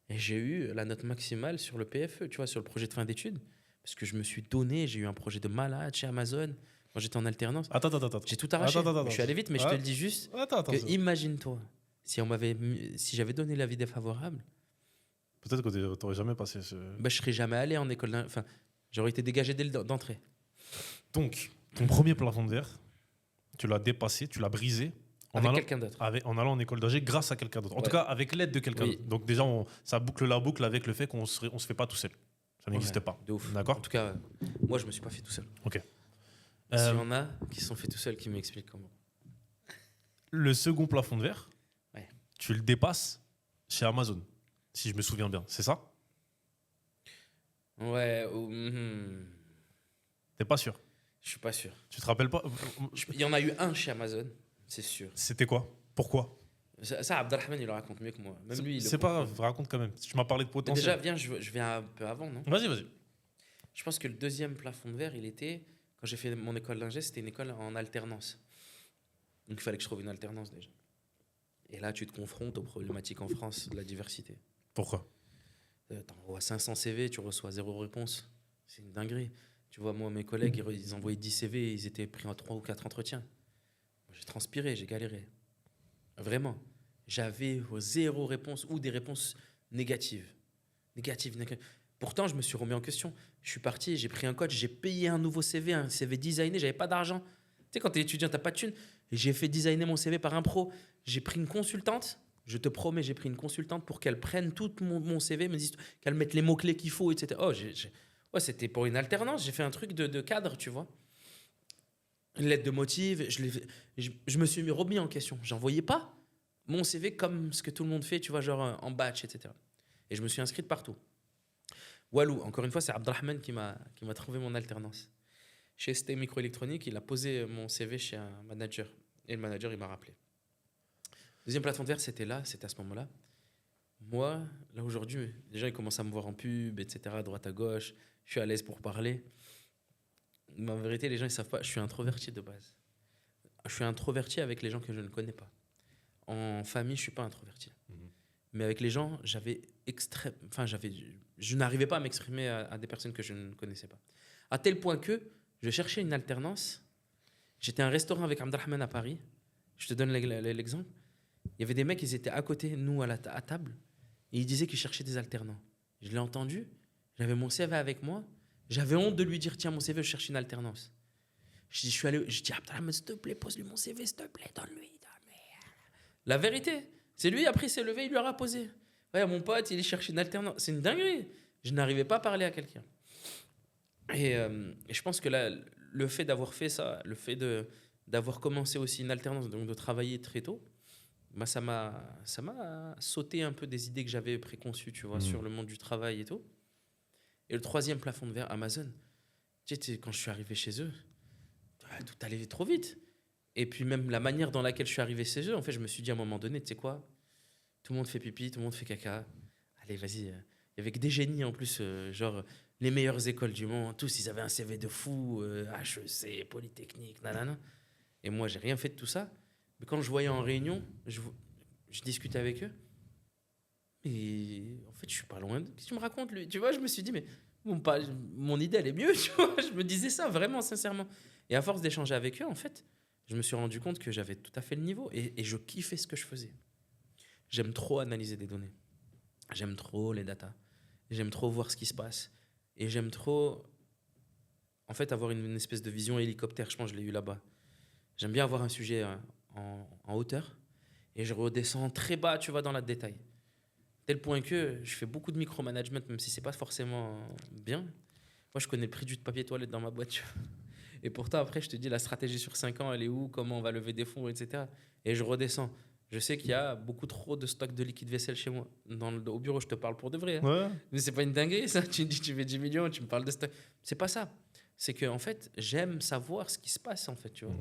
j'ai eu la note maximale sur le PFE, tu vois, sur le projet de fin d'études. Parce que je me suis donné, j'ai eu un projet de malade chez Amazon. Quand j'étais en alternance. Attends. J'ai tout arraché. Je suis allé vite, mais je te le dis juste. Attends. Imagine-toi, si j'avais donné l'avis défavorable, Peut-être que tu n'aurais jamais passé ce. je serais jamais allé en école. Enfin, j'aurais été dégagé d'entrée. Donc, ton premier plafond de verre, tu l'as dépassé, tu l'as brisé. Avec quelqu'un d'autre. En allant en école d'ingé grâce à quelqu'un d'autre. En tout cas, avec l'aide de quelqu'un d'autre. Donc déjà, ça boucle la boucle avec le fait qu'on se fait pas tout seul. Ça n'existe pas. De ouf. D'accord. En tout cas, moi, je me suis pas fait tout seul. Ok. S'il y en a qui se sont fait tout seuls, qui m'expliquent comment. Le second plafond de verre, tu le dépasses chez Amazon, si je me souviens bien. C'est ça? Ouais. T'es pas sûr? Je suis pas sûr. Tu te rappelles pas? Il y en a eu un chez Amazon, c'est sûr. C'était quoi? Pourquoi? Ça, Abdelrahman, il le raconte mieux que moi. Même lui, c'est pas grave, raconte quand même. Tu m'as parlé de Mais potentiel. déjà, viens, je viens un peu avant, non? Vas-y. Je pense que le deuxième plafond de verre, il était, quand j'ai fait mon école d'ingé, c'était une école en alternance. Donc il fallait que je trouve une alternance déjà. Et là, tu te confrontes aux problématiques en France de la diversité. Pourquoi? T'envoies 500 CV, tu reçois 0 réponse. C'est une dinguerie. Tu vois, moi, mes collègues, ils envoyaient 10 CV, ils étaient pris en 3 ou 4 entretiens. J'ai transpiré, j'ai galéré. Vraiment. J'avais 0 réponse ou des réponses négatives. Négatives. Pourtant, je me suis remis en question. Je suis parti, j'ai pris un coach, j'ai payé un nouveau CV, un CV designé, j'avais pas d'argent. Tu sais, quand tu es étudiant, t'as pas de thunes. Et j'ai fait designer mon CV par un pro. J'ai pris une consultante. Je te promets, j'ai pris une consultante pour qu'elle prenne tout mon CV, me dise qu'elle mette les mots-clés qu'il faut, etc. Ouais, c'était pour une alternance. J'ai fait un truc de cadre, tu vois. Une lettre de motive. Je me suis remis en question. J'envoyais pas mon CV comme ce que tout le monde fait, tu vois, genre en batch, etc. Et je me suis inscrit de partout. Walou, encore une fois, c'est Abdelrahman qui m'a trouvé mon alternance. Chez ST Microélectronique, il a posé mon CV chez un manager. Et le manager, il m'a rappelé. Deuxième plafond de verre, c'était à ce moment-là. Moi, là aujourd'hui, les gens ils commencent à me voir en pub, etc., à droite à gauche. Je suis à l'aise pour parler. Mais en vérité, les gens ils savent pas. Je suis introverti de base. Je suis introverti avec les gens que je ne connais pas. En famille, je suis pas introverti. Mais avec les gens, je n'arrivais pas à m'exprimer à des personnes que je ne connaissais pas. À tel point que je cherchais une alternance. J'étais à un restaurant avec Abdelrahman à Paris. Je te donne l'exemple. Il y avait des mecs, ils étaient à côté, nous, à table, et ils disaient qu'ils cherchaient des alternants. Je l'ai entendu, j'avais mon CV avec moi, j'avais honte de lui dire, tiens, mon CV, je cherche une alternance. Je suis allé, je dis, Abdelrahman, s'il te plaît, pose-lui mon CV, s'il te plaît, donne-lui. La vérité, c'est lui, après, il s'est levé, il lui a posé. Ouais, mon pote, il cherche une alternance. C'est une dinguerie. Je n'arrivais pas à parler à quelqu'un. Et je pense que là, le fait d'avoir fait ça, le fait d'avoir commencé aussi une alternance, donc de travailler très tôt, bah ça m'a sauté un peu des idées que j'avais préconçues, tu vois, sur le monde du travail et tout. Et le troisième plafond de verre, Amazon. Tu sais, quand je suis arrivé chez eux, tout allait trop vite. Et puis même la manière dans laquelle je suis arrivé chez eux, en fait, je me suis dit à un moment donné, tu sais quoi, tout le monde fait pipi, tout le monde fait caca. Allez, vas-y. Il y avait que des génies en plus, genre les meilleures écoles du monde. Tous, ils avaient un CV de fou, HEC, Polytechnique, nanana. Et moi, j'ai rien fait de tout ça. Mais quand je voyais en réunion, je discutais avec eux. Et en fait, je suis pas loin. Qu'est-ce que tu me racontes, lui? Tu vois, je me suis dit, mais mon idée, elle est mieux. Tu vois, je me disais ça vraiment, sincèrement. Et à force d'échanger avec eux, en fait, je me suis rendu compte que j'avais tout à fait le niveau. Et je kiffais ce que je faisais. J'aime trop analyser des données. J'aime trop les datas. J'aime trop voir ce qui se passe. Et j'aime trop, en fait, avoir une espèce de vision hélicoptère. Je pense que je l'ai eu là-bas. J'aime bien avoir un sujet en hauteur. Et je redescends très bas, tu vois, dans le détail. Tel point que je fais beaucoup de micromanagement, même si c'est pas forcément bien. Moi, je connais le prix du papier toilette dans ma boîte. Tu vois. Et pourtant, après, je te dis, la stratégie sur 5 ans, elle est où? Comment on va lever des fonds, etc. Et je redescends. Je sais qu'il y a beaucoup trop de stock de liquide vaisselle chez moi. Au bureau, je te parle pour de vrai. Hein. Ouais. Mais c'est pas une dinguerie, ça. Tu me dis, tu fais 10 millions, tu me parles de stock. C'est pas ça. C'est que, en fait, j'aime savoir ce qui se passe, en fait, tu vois.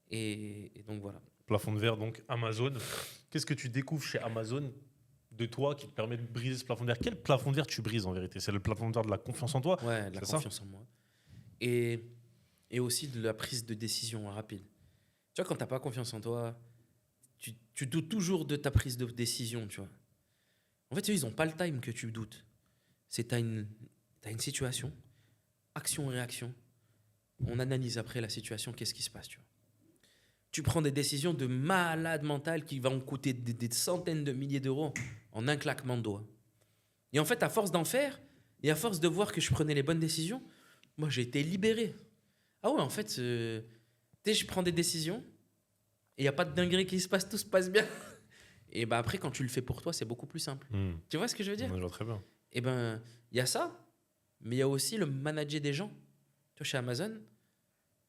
Et donc, voilà. Plafond de verre, donc Amazon. Qu'est-ce que tu découvres chez Amazon de toi qui te permet de briser ce plafond de verre? Quel plafond de verre tu brises en vérité? C'est le plafond de verre de la confiance en toi? Ouais, de la C'est confiance en moi. Et aussi de la prise de décision rapide. Tu vois, quand t'as pas confiance en toi, tu doutes toujours de ta prise de décision, tu vois. En fait, eux, ils n'ont pas le time que tu doutes. C'est t'as une situation, action-réaction. On analyse après la situation, qu'est-ce qui se passe, tu vois. Tu prends des décisions de malade mental qui vont coûter des centaines de milliers d'euros en un claquement de doigts. Et en fait, à force d'en faire, et à force de voir que je prenais les bonnes décisions, moi, j'ai été libéré. Ah ouais, en fait, tu sais, je prends des décisions, et il n'y a pas de dinguerie qui se passe, tout se passe bien. Et ben après, quand tu le fais pour toi, c'est beaucoup plus simple. Tu vois ce que je veux dire? Je vois très bien. Et ben, il y a ça, mais il y a aussi le manager des gens. Tu vois, chez Amazon,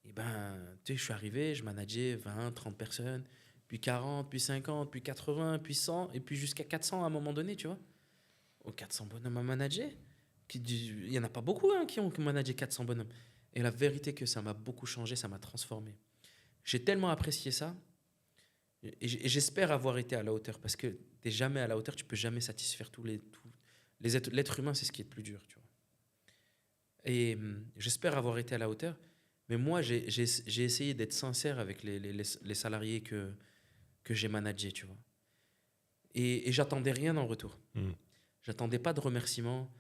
et ben, tu sais, je suis arrivé, je manageais 20, 30 personnes, puis 40, puis 50, puis 80, puis 100, et puis jusqu'à 400 à un moment donné, tu vois. 400 bonhommes à manager. Il n'y en a pas beaucoup hein, qui ont managé 400 bonhommes. Et la vérité que ça m'a beaucoup changé, ça m'a transformé. J'ai tellement apprécié ça. Et j'espère avoir été à la hauteur, parce que tu n'es jamais à la hauteur, tu ne peux jamais satisfaire l'être humain, c'est ce qui est le plus dur, tu vois. Et j'espère avoir été à la hauteur, mais moi, j'ai essayé d'être sincère avec les salariés que j'ai managés, tu vois. Et j'attendais rien en retour. J'attendais pas de remerciements,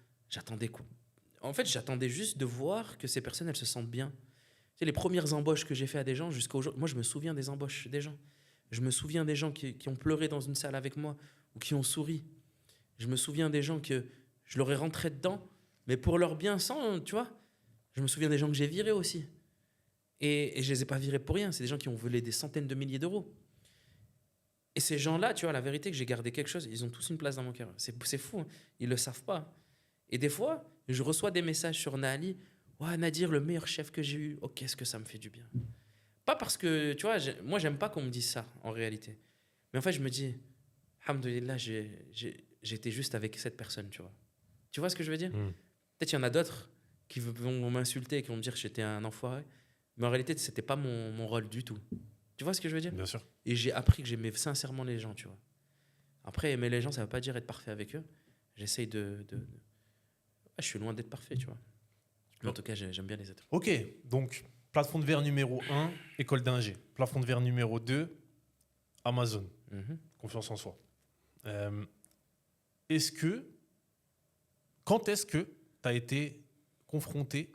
en fait, j'attendais juste de voir que ces personnes, elles se sentent bien. Tu sais, les premières embauches que j'ai fait à des gens, jusqu'à aujourd'hui, moi, je me souviens des embauches des gens. Je me souviens des gens qui ont pleuré dans une salle avec moi ou qui ont souri. Je me souviens des gens que je leur ai rentré dedans, mais pour leur bien sans, tu vois. Je me souviens des gens que j'ai virés aussi. Et je les ai pas virés pour rien. C'est des gens qui ont volé des centaines de milliers d'euros. Et ces gens-là, tu vois, la vérité que j'ai gardé quelque chose, ils ont tous une place dans mon cœur. C'est fou, hein. Ils le savent pas. Et des fois, je reçois des messages sur Nali. Ouais, Nadir, le meilleur chef que j'ai eu. Oh, qu'est-ce que ça me fait du bien. Pas parce que, tu vois, moi, j'aime pas qu'on me dise ça, en réalité. Mais en fait, je me dis, alhamdoulilah, j'étais juste avec cette personne, tu vois. Tu vois ce que je veux dire? Peut-être qu'il y en a d'autres qui vont m'insulter et qui vont me dire que j'étais un enfoiré. Mais en réalité, c'était pas mon rôle du tout. Tu vois ce que je veux dire? Bien sûr. Et j'ai appris que j'aimais sincèrement les gens, tu vois. Après, aimer les gens, ça veut pas dire être parfait avec eux. J'essaye je suis loin d'être parfait, tu vois. Mais en tout cas, j'aime bien les êtres. Ok, donc plafond de verre numéro 1, école d'ingé. Plafond de verre numéro 2, Amazon. Confiance en soi. quand est-ce que tu as été confronté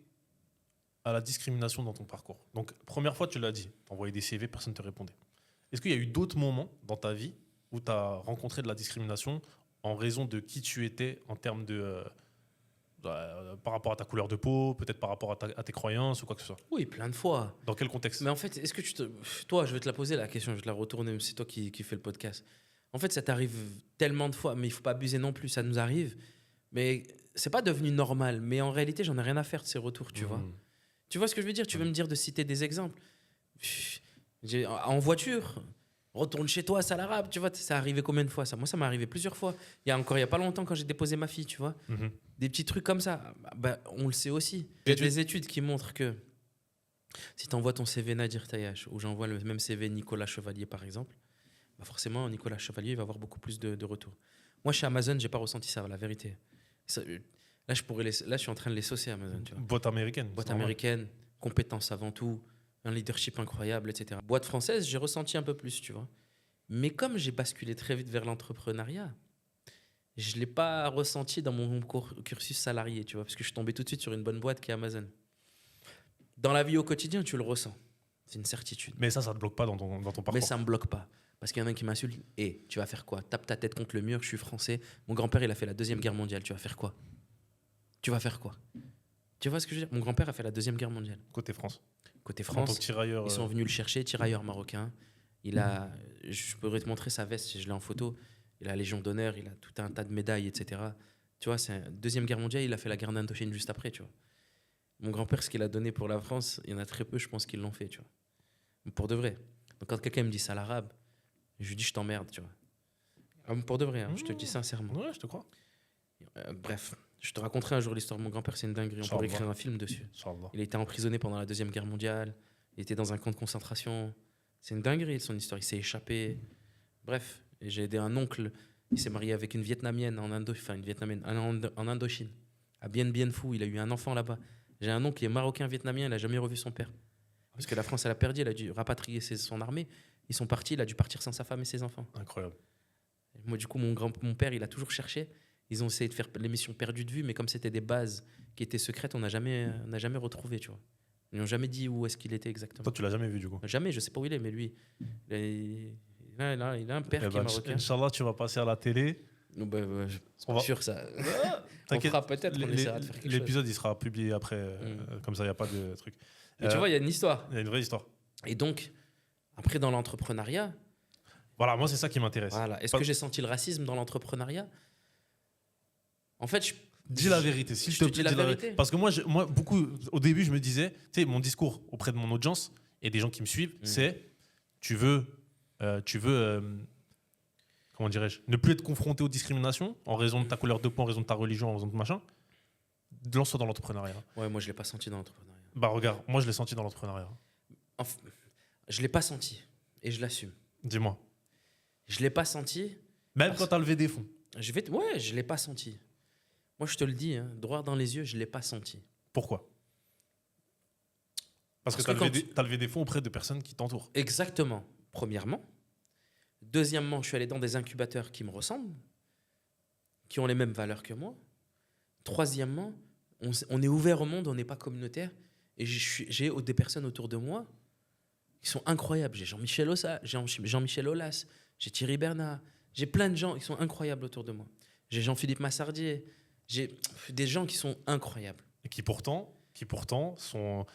à la discrimination dans ton parcours? Donc, première fois, tu l'as dit, tu envoyé des CV, personne ne te répondait. Est-ce qu'il y a eu d'autres moments dans ta vie où tu as rencontré de la discrimination en raison de qui tu étais en termes de... par rapport à ta couleur de peau, peut-être par rapport à tes croyances ou quoi que ce soit? Oui, plein de fois. Dans quel contexte? Mais en fait, est-ce que toi, je vais te la poser la question, je vais te la retourner, c'est toi qui fais le podcast. En fait, ça t'arrive tellement de fois, mais il faut pas abuser non plus, ça nous arrive. Mais c'est pas devenu normal. Mais en réalité, j'en ai rien à faire de ces retours, tu vois. Tu vois ce que je veux dire? Tu veux me dire de citer des exemples? En voiture, retourne chez toi, sale arabe, tu vois. Ça arrivé combien de fois ça? Moi, ça m'est arrivé plusieurs fois. Il y a pas longtemps quand j'ai déposé ma fille, tu vois. Des petits trucs comme ça, bah, on le sait aussi. Il y a des études qui montrent que si tu envoies ton CV Nadir Tayash ou j'envoie le même CV Nicolas Chevalier, par exemple, bah forcément, Nicolas Chevalier va avoir beaucoup plus de retours. Moi, chez Amazon, j'ai pas ressenti ça, la vérité. Là, je suis en train de les saucer, Amazon. Tu vois. Boîte américaine. Boîte américaine, compétences avant tout, un leadership incroyable, etc. Boîte française, j'ai ressenti un peu plus, tu vois. Mais comme j'ai basculé très vite vers l'entrepreneuriat, je ne l'ai pas ressenti dans mon cursus salarié, tu vois, parce que je suis tombé tout de suite sur une bonne boîte qui est Amazon. Dans la vie au quotidien, tu le ressens. C'est une certitude. Mais ça ne te bloque pas dans ton parcours. Mais ça ne me bloque pas. Parce qu'il y en a un qui m'insulte. Et tu vas faire quoi? Tape ta tête contre le mur, je suis français. Mon grand-père, il a fait la Deuxième Guerre mondiale. Tu vas faire quoi? Tu vas faire quoi? Tu vois ce que je veux dire? Mon grand-père a fait la Deuxième Guerre mondiale. Côté France. Côté France, en tant que tirailleur, ils sont venus le chercher, tirailleur marocain. Je pourrais te montrer sa veste, si je l'ai en photo. Il a la Légion d'honneur, il a tout un tas de médailles, etc. Tu vois, c'est la Deuxième Guerre mondiale, il a fait la guerre d'Indochine juste après, tu vois. Mon grand-père, ce qu'il a donné pour la France, il y en a très peu, je pense, qui l'ont fait, tu vois. Pour de vrai. Donc quand quelqu'un me dit ça l'arabe, je lui dis je t'emmerde, tu vois. Pour de vrai, hein, je te le dis sincèrement. Ouais, je te crois. Bref, je te raconterai un jour l'histoire de mon grand-père, c'est une dinguerie. On pourrait écrire un film dessus. Il a été emprisonné pendant la Deuxième Guerre mondiale, il était dans un camp de concentration. C'est une dinguerie son histoire, il s'est échappé. Bref, et j'ai aidé un oncle, il s'est marié avec une Vietnamienne en Indochine, à Bien Bien Phu, il a eu un enfant là-bas. J'ai un oncle qui est marocain vietnamien, il n'a jamais revu son père. Parce que la France, elle a perdu, elle a dû rapatrier son armée. Ils sont partis, il a dû partir sans sa femme et ses enfants. Incroyable. Et moi, du coup, mon père, il a toujours cherché. Ils ont essayé de faire l'émission perdue de vue, mais comme c'était des bases qui étaient secrètes, on n'a jamais retrouvé, tu vois. Ils n'ont jamais dit où est-ce qu'il était exactement. Toi, tu l'as jamais vu, du coup? Jamais, je sais pas où il est, mais lui, il a un père qui est marocain. Inch'Allah, tu vas passer à la télé. Je suis sûr ça. On fera peut-être, on essaiera de faire quelque chose. L'épisode, il sera publié après, comme ça, il n'y a pas de truc. Mais tu vois, il y a une histoire. Il y a une vraie histoire. Et donc, après, dans l'entrepreneuriat... Voilà, moi, c'est ça qui m'intéresse. Voilà. Est-ce que j'ai senti le racisme dans l'entrepreneuriat? En fait, dis la vérité, s'il te plaît. Dis la vérité. Parce que moi, beaucoup, au début, je me disais, tu sais, mon discours auprès de mon audience et des gens qui me suivent, c'est tu veux comment dirais-je, ne plus être confronté aux discriminations en raison de ta couleur de peau, en raison de ta religion, en raison de machin. Lance-toi dans l'entrepreneuriat. Ouais, moi, je l'ai pas senti dans l'entrepreneuriat. Bah regarde, moi, je l'ai senti dans l'entrepreneuriat. Je l'ai pas senti et je l'assume. Dis-moi. Je l'ai pas senti. Même quand tu as levé des fonds. Ouais, je l'ai pas senti. Moi, je te le dis, hein, droit dans les yeux, je l'ai pas senti. Pourquoi? Parce que tu as levé des fonds auprès de personnes qui t'entourent. Exactement. Premièrement. Deuxièmement, je suis allé dans des incubateurs qui me ressemblent, qui ont les mêmes valeurs que moi. Troisièmement, on est ouvert au monde, on n'est pas communautaire. Et j'ai des personnes autour de moi qui sont incroyables. J'ai Jean-Michel Aulas, j'ai Thierry Bernard, j'ai plein de gens qui sont incroyables autour de moi. J'ai Jean-Philippe Massardier, j'ai des gens qui sont incroyables. Et qui pourtant sont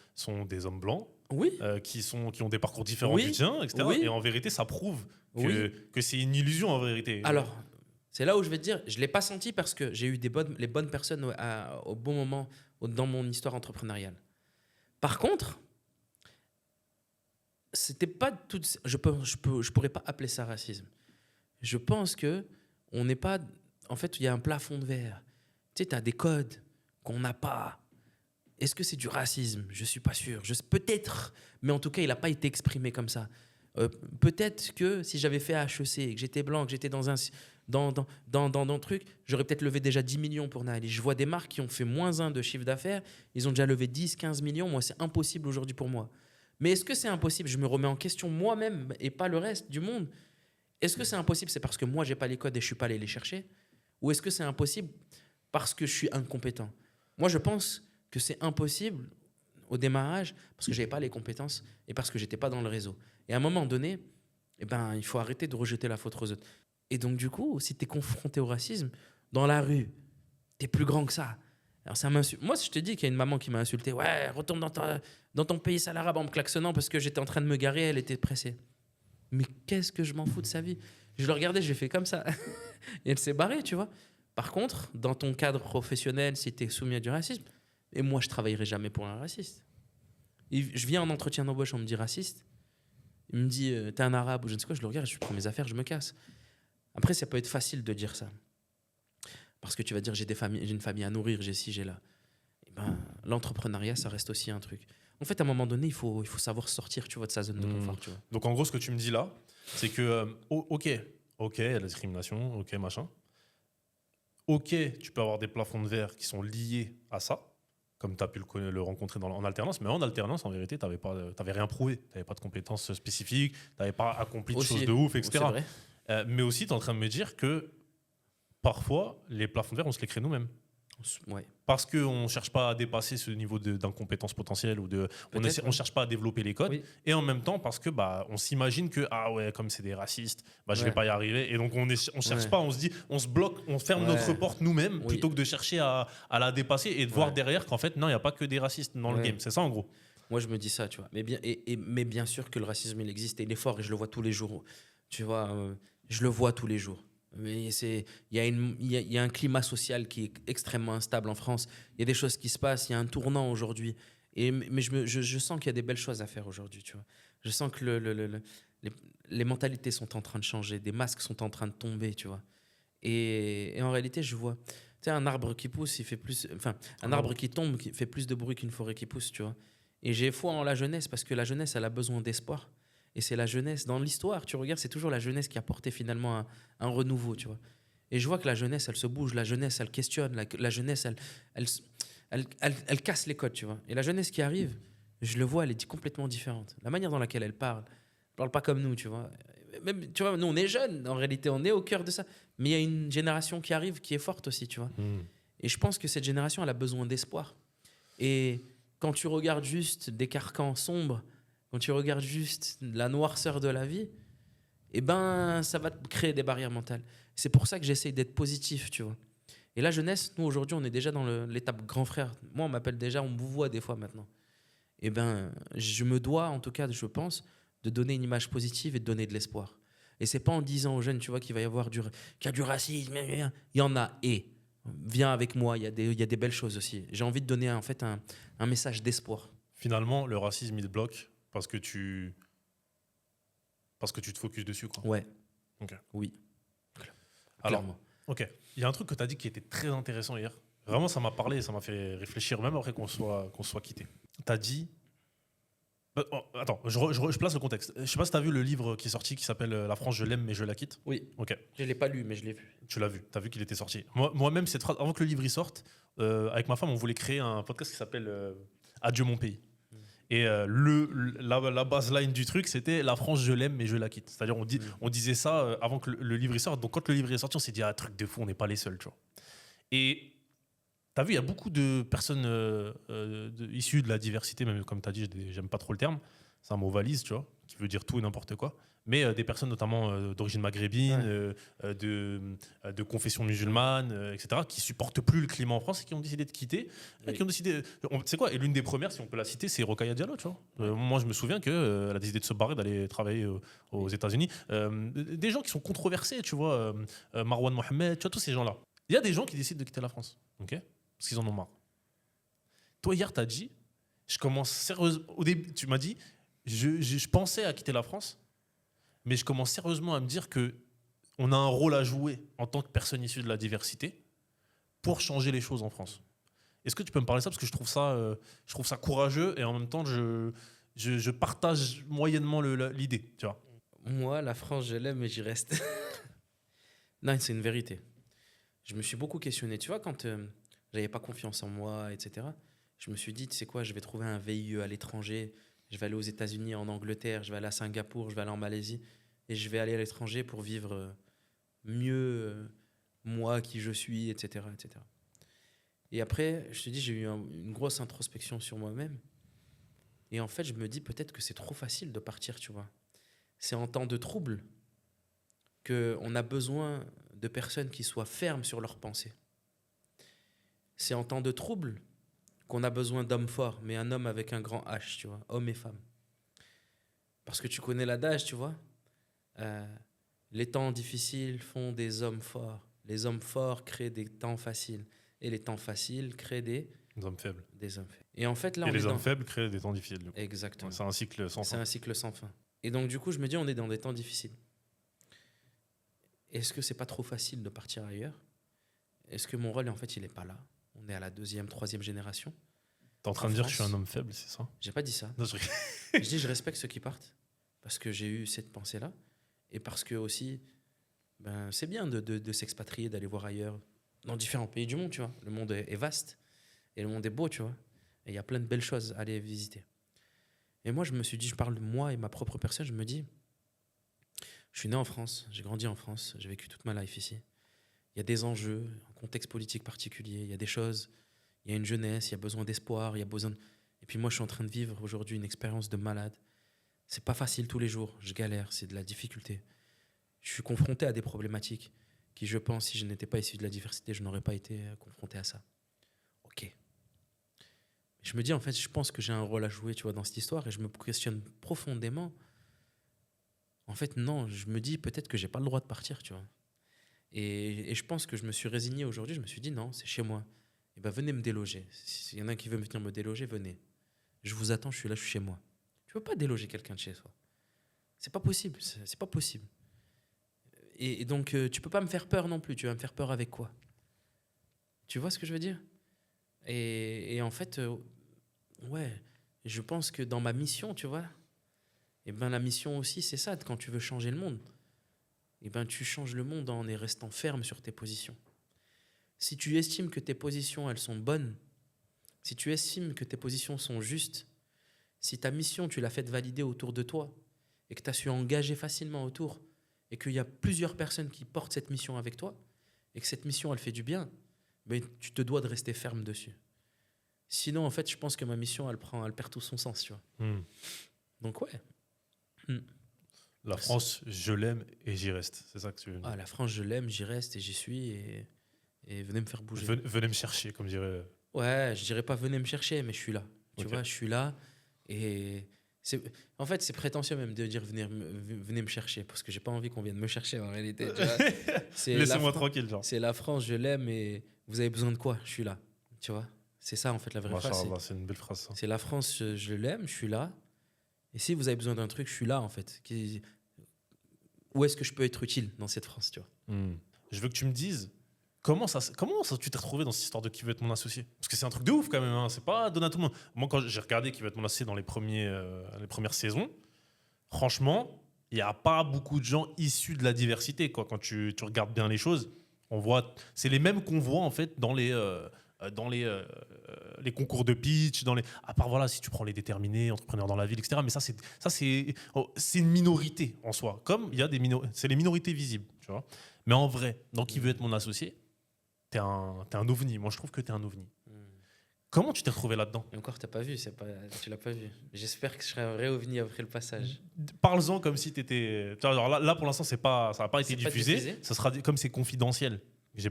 des hommes blancs, oui. qui ont des parcours différents du tien, etc. Oui. Et en vérité, ça prouve que c'est une illusion en vérité. Alors, c'est là où je vais te dire, je ne l'ai pas senti parce que j'ai eu les bonnes personnes au bon moment dans mon histoire entrepreneuriale. Par contre, c'était pas tout. Je pourrais pas appeler ça racisme. Je pense que on n'est pas. En fait, il y a un plafond de verre. Tu sais, tu as des codes qu'on n'a pas. Est-ce que c'est du racisme? Je suis pas sûr. Peut-être, mais en tout cas, il n'a pas été exprimé comme ça. Peut-être que si j'avais fait HEC, que j'étais blanc, que j'étais dans un truc, j'aurais peut-être levé déjà 10 millions pour Naël. Je vois des marques qui ont fait -1 de chiffre d'affaires, ils ont déjà levé 10, 15 millions. Moi, c'est impossible aujourd'hui pour moi. Mais est-ce que c'est impossible? Je me remets en question moi-même et pas le reste du monde. Est-ce que c'est impossible? C'est parce que moi, j'ai pas les codes et je suis pas allé les chercher? Ou est-ce que c'est impossible parce que je suis incompétent? Moi, je pense que c'est impossible au démarrage parce que je n'avais pas les compétences et parce que je n'étais pas dans le réseau. Et à un moment donné, eh ben, il faut arrêter de rejeter la faute aux autres. Et donc, du coup, si tu es confronté au racisme, dans la rue, tu es plus grand que ça. Alors, ça m'insulte. Moi, si je te dis qu'il y a une maman qui m'a insulté, ouais, retourne dans ton pays sale arabe en me klaxonnant parce que j'étais en train de me garer, elle était pressée. Mais qu'est-ce que je m'en fous de sa vie? Je le regardais, j'ai fait comme ça. Et elle s'est barrée, tu vois. Par contre, dans ton cadre professionnel, si tu es soumis à du racisme, et moi, je travaillerai jamais pour un raciste. Je viens en entretien d'embauche, on me dit raciste. Il me dit, t'es un arabe ou je ne sais quoi, je le regarde, je prends mes affaires, je me casse. Après, ça peut être facile de dire ça. Parce que tu vas dire, j'ai une famille à nourrir, j'ai ci, j'ai là. Et ben, l'entrepreneuriat, ça reste aussi un truc. En fait, à un moment donné, il faut savoir sortir, tu vois, de sa zone de confort. Tu vois. Donc en gros, ce que tu me dis là, c'est que, ok, il y a la discrimination, ok, machin. Ok, tu peux avoir des plafonds de verre qui sont liés à ça, comme tu as pu le rencontrer en alternance, mais en alternance, en vérité, tu n'avais rien prouvé. Tu n'avais pas de compétences spécifiques, tu n'avais pas accompli de choses de ouf, etc. Mais aussi, tu es en train de me dire que parfois, les plafonds de verre, on se les crée nous-mêmes. Ouais. Parce qu'on ne cherche pas à dépasser ce niveau d'incompétence potentielle ou on ne cherche pas à développer les codes. Oui. Et en même temps, parce que on s'imagine que, ah ouais, comme c'est des racistes, je ne vais pas y arriver. Et donc, on ne cherche pas, on se dit, on se bloque, on ferme notre porte nous-mêmes plutôt que de chercher à la dépasser et de voir derrière qu'en fait, non, il n'y a pas que des racistes dans le game. C'est ça, en gros. Moi, je me dis ça, tu vois. Mais bien sûr que le racisme, il existe et il est fort et je le vois tous les jours. Tu vois, je le vois tous les jours. Mais il y a un climat social qui est extrêmement instable en France. Il y a des choses qui se passent, il y a un tournant aujourd'hui. Mais je sens qu'il y a des belles choses à faire aujourd'hui. Tu vois. Je sens que les mentalités sont en train de changer, des masques sont en train de tomber. Tu vois. Et en réalité, je vois un arbre qui pousse, il fait plus, enfin, un arbre qui tombe qui fait plus de bruit qu'une forêt qui pousse. Tu vois. Et j'ai foi en la jeunesse parce que la jeunesse, elle a besoin d'espoir. Et c'est la jeunesse. Dans l'histoire, tu regardes, c'est toujours la jeunesse qui a porté finalement un renouveau, tu vois. Et je vois que la jeunesse, elle se bouge, la jeunesse, elle questionne, la jeunesse, elle casse les codes, tu vois. Et la jeunesse qui arrive, je le vois, elle est complètement différente. La manière dans laquelle elle parle pas comme nous, tu vois. Même, tu vois, nous, on est jeunes, en réalité, on est au cœur de ça. Mais il y a une génération qui arrive qui est forte aussi, tu vois. Et je pense que cette génération, elle a besoin d'espoir. Et quand tu regardes juste des carcans sombres, quand tu regardes juste la noirceur de la vie, eh ben, ça va te créer des barrières mentales. C'est pour ça que j'essaie d'être positif, tu vois. Et la jeunesse, nous, aujourd'hui, on est déjà dans l'étape grand frère. Moi, on m'appelle déjà, on me voit des fois maintenant. Eh ben, je me dois, en tout cas, je pense, de donner une image positive et de donner de l'espoir. Et c'est pas en disant aux jeunes, tu vois, qu'il va y avoir qu'il y a du racisme. Il y en a, et viens avec moi, il y a des belles choses aussi. J'ai envie de donner, en fait, un message d'espoir. Finalement, le racisme, il te bloque parce que tu te focuses dessus, quoi. Ouais. Okay. Oui. Alors, clairement. Ok. Il y a un truc que tu as dit qui était très intéressant hier. Vraiment, ça m'a parlé et ça m'a fait réfléchir, même après qu'on soit quitté. Tu as dit... attends, je place le contexte. Je sais pas si tu as vu le livre qui est sorti qui s'appelle La France, je l'aime, mais je la quitte. Oui. Ok. Je ne l'ai pas lu, mais je l'ai vu. Tu l'as vu. Tu as vu qu'il était sorti. Moi-même, cette phrase, avant que le livre y sorte, avec ma femme, on voulait créer un podcast qui s'appelle Adieu mon pays. Et la baseline du truc, c'était la France, je l'aime, mais je la quitte. C'est-à-dire, on disait ça avant que le livre y sorte. Donc, quand le livre est sorti, on s'est dit, truc de fou, on n'est pas les seuls, tu vois. Et tu as vu, il y a beaucoup de personnes issues de la diversité, même comme tu as dit, j'aime pas trop le terme. C'est un mot valise, tu vois, qui veut dire tout et n'importe quoi. Mais des personnes notamment d'origine maghrébine, de confession musulmane, etc., qui supportent plus le climat en France et qui ont décidé de quitter. Oui. Qui ont décidé, c'est quoi? Et l'une des premières, si on peut la citer, c'est Rokhaya Diallo, tu vois. Moi, je me souviens qu'elle a décidé de se barrer, d'aller travailler aux États-Unis. Des gens qui sont controversés, tu vois, Marwan Mohamed, tu vois, tous ces gens-là. Il y a des gens qui décident de quitter la France, ok, parce qu'ils en ont marre. Toi, hier, tu as dit, je commence sérieusement. Au début, tu m'as dit, je pensais à quitter la France. Mais je commence sérieusement à me dire qu'on a un rôle à jouer en tant que personne issue de la diversité pour changer les choses en France. Est-ce que tu peux me parler de ça? Parce que je trouve ça courageux et en même temps, je partage moyennement l'idée. Tu vois. Moi, la France, je l'aime, mais j'y reste. Non, c'est une vérité. Je me suis beaucoup questionné. Tu vois, quand j'avais pas confiance en moi, etc., je me suis dit, tu sais quoi, je vais trouver un VIE à l'étranger. Je vais aller aux États-Unis, en Angleterre, je vais aller à Singapour, je vais aller en Malaisie et je vais aller à l'étranger pour vivre mieux moi, qui je suis, etc., etc. Et après, je te dis, j'ai eu une grosse introspection sur moi-même. Et en fait, je me dis peut-être que c'est trop facile de partir, tu vois. C'est en temps de trouble qu'on a besoin de personnes qui soient fermes sur leurs pensées. C'est en temps de trouble qu'on a besoin d'hommes forts, mais un homme avec un grand H, tu vois, homme et femme. Parce que tu connais l'adage, tu vois. Euh, les temps difficiles font des hommes forts. Les hommes forts créent des temps faciles. Et les temps faciles créent des hommes faibles. hommes faibles. Et en fait, là, Et on les est hommes dans... faibles créent des temps difficiles. Du coup. Exactement. Ouais, c'est un cycle sans C'est fin. un cycle sans fin. Et donc, du coup, je me dis, on est dans des temps difficiles. Est-ce que c'est pas trop facile de partir ailleurs? Est-ce que mon rôle, en fait, il n'est pas là? On est à la 2e, 3e génération. T'es en train de dire que je suis un homme faible, c'est ça? J'ai pas dit ça. Non, Je dis, je respecte ceux qui partent parce que j'ai eu cette pensée-là et parce que aussi, ben, c'est bien de s'expatrier, d'aller voir ailleurs, dans différents pays du monde, tu vois. Le monde est vaste et le monde est beau, tu vois. Et il y a plein de belles choses à aller visiter. Et moi, je me suis dit, je parle de moi et ma propre personne, je me dis, je suis né en France, j'ai grandi en France, j'ai vécu toute ma life ici. Il y a des enjeux, un contexte politique particulier, il y a des choses, il y a une jeunesse, il y a besoin d'espoir, il y a besoin de... Et puis moi, je suis en train de vivre aujourd'hui une expérience de malade. C'est pas facile tous les jours, je galère, c'est de la difficulté. Je suis confronté à des problématiques qui, je pense, si je n'étais pas issu de la diversité, je n'aurais pas été confronté à ça. Ok. Je me dis, en fait, je pense que j'ai un rôle à jouer, tu vois, dans cette histoire, et je me questionne profondément. En fait, non, je me dis peut-être que j'ai pas le droit de partir, tu vois. Et je pense que je me suis résigné aujourd'hui, je me suis dit, non, c'est chez moi. Et ben, venez me déloger. S'il y en a qui veut venir me déloger, venez. Je vous attends, je suis là, je suis chez moi. Tu peux pas déloger quelqu'un de chez soi. C'est pas possible, c'est pas possible. Et donc, tu peux pas me faire peur non plus. Tu vas me faire peur avec quoi? Tu vois ce que je veux dire? Et en fait, ouais, je pense que dans ma mission, tu vois, et ben la mission aussi, c'est ça, quand tu veux changer le monde. Et ben tu changes le monde en restant ferme sur tes positions. Si tu estimes que tes positions, elles sont bonnes, si tu estimes que tes positions sont justes, si ta mission, tu l'as faite valider autour de toi et que tu as su engager facilement autour et qu'il y a plusieurs personnes qui portent cette mission avec toi et que cette mission, elle fait du bien, ben, tu te dois de rester ferme dessus. Sinon, en fait, je pense que ma mission, elle perd tout son sens, tu vois. Donc, ouais. La France, je l'aime et j'y reste. C'est ça que tu veux dire. Ah, la France, je l'aime, j'y reste et j'y suis et venez me faire bouger. Venez me chercher, comme dirait... Ouais, je dirais pas venez me chercher, mais je suis là. Tu vois, je suis là. Et en fait, c'est prétentieux même de dire venez me chercher, parce que j'ai pas envie qu'on vienne me chercher en réalité. Tu vois. Laissez-moi tranquille, genre. C'est la France, je l'aime et vous avez besoin de quoi? Je suis là. Tu vois. C'est ça en fait la vraie phrase. C'est une belle phrase. Ça. C'est la France, je l'aime, je suis là. Et si vous avez besoin d'un truc, je suis là en fait. Où est-ce que je peux être utile dans cette France, tu vois? Je veux que tu me dises comment ça tu t'es retrouvé dans cette histoire de Qui veut être mon associé? Parce que c'est un truc de ouf quand même, hein. C'est pas donné à tout le monde. Moi, quand j'ai regardé Qui veut être mon associé dans les premières saisons, franchement, il n'y a pas beaucoup de gens issus de la diversité, quoi. Quand tu regardes bien les choses, on voit, c'est les mêmes qu'on voit en fait dans les concours de pitch, à part voilà, si tu prends les déterminés, entrepreneurs dans la ville, etc. Mais c'est une minorité en soi. Comme il y a c'est les minorités visibles, tu vois. Mais en vrai, dans Qui veut être mon associé, t'es un ovni. Moi, je trouve que t'es un ovni. Comment tu t'es retrouvé là-dedans? Et encore, tu l'as pas vu. J'espère que je serai un vrai ovni après le passage. Parle-en comme si t'étais. Alors là, pour l'instant, ça n'a pas été diffusé. Ça sera comme c'est confidentiel.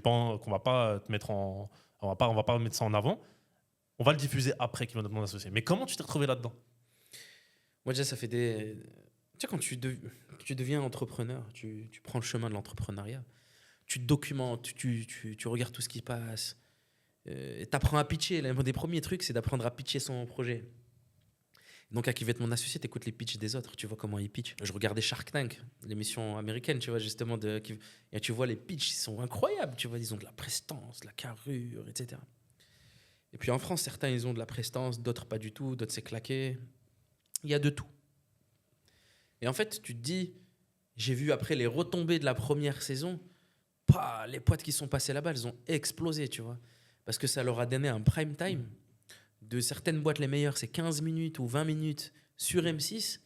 Qu'on va pas te mettre en. On va pas mettre ça en avant. On va le diffuser après Qui veut être mon associé. Mais comment tu t'es retrouvé là-dedans? Moi, déjà, ça fait des. Tu sais, quand tu deviens entrepreneur, tu prends le chemin de l'entrepreneuriat, tu te documentes, tu regardes tout ce qui passe. Tu apprends à pitcher. L'un des premiers trucs, c'est d'apprendre à pitcher son projet. Donc, à Qui veut être mon associé, tu écoutes les pitchs des autres, tu vois comment ils pitchent. Je regardais Shark Tank, l'émission américaine, tu vois, justement. Et tu vois les pitchs, ils sont incroyables, tu vois, ils ont de la prestance, de la carrure, etc. Et puis en France, certains, ils ont de la prestance, d'autres pas du tout, d'autres c'est claqué. Il y a de tout. Et en fait, tu te dis, j'ai vu après les retombées de la première saison, les potes qui sont passés là-bas, elles ont explosé, tu vois. Parce que ça leur a donné un prime time. De certaines boîtes, les meilleures, c'est 15 minutes ou 20 minutes sur M6. Tu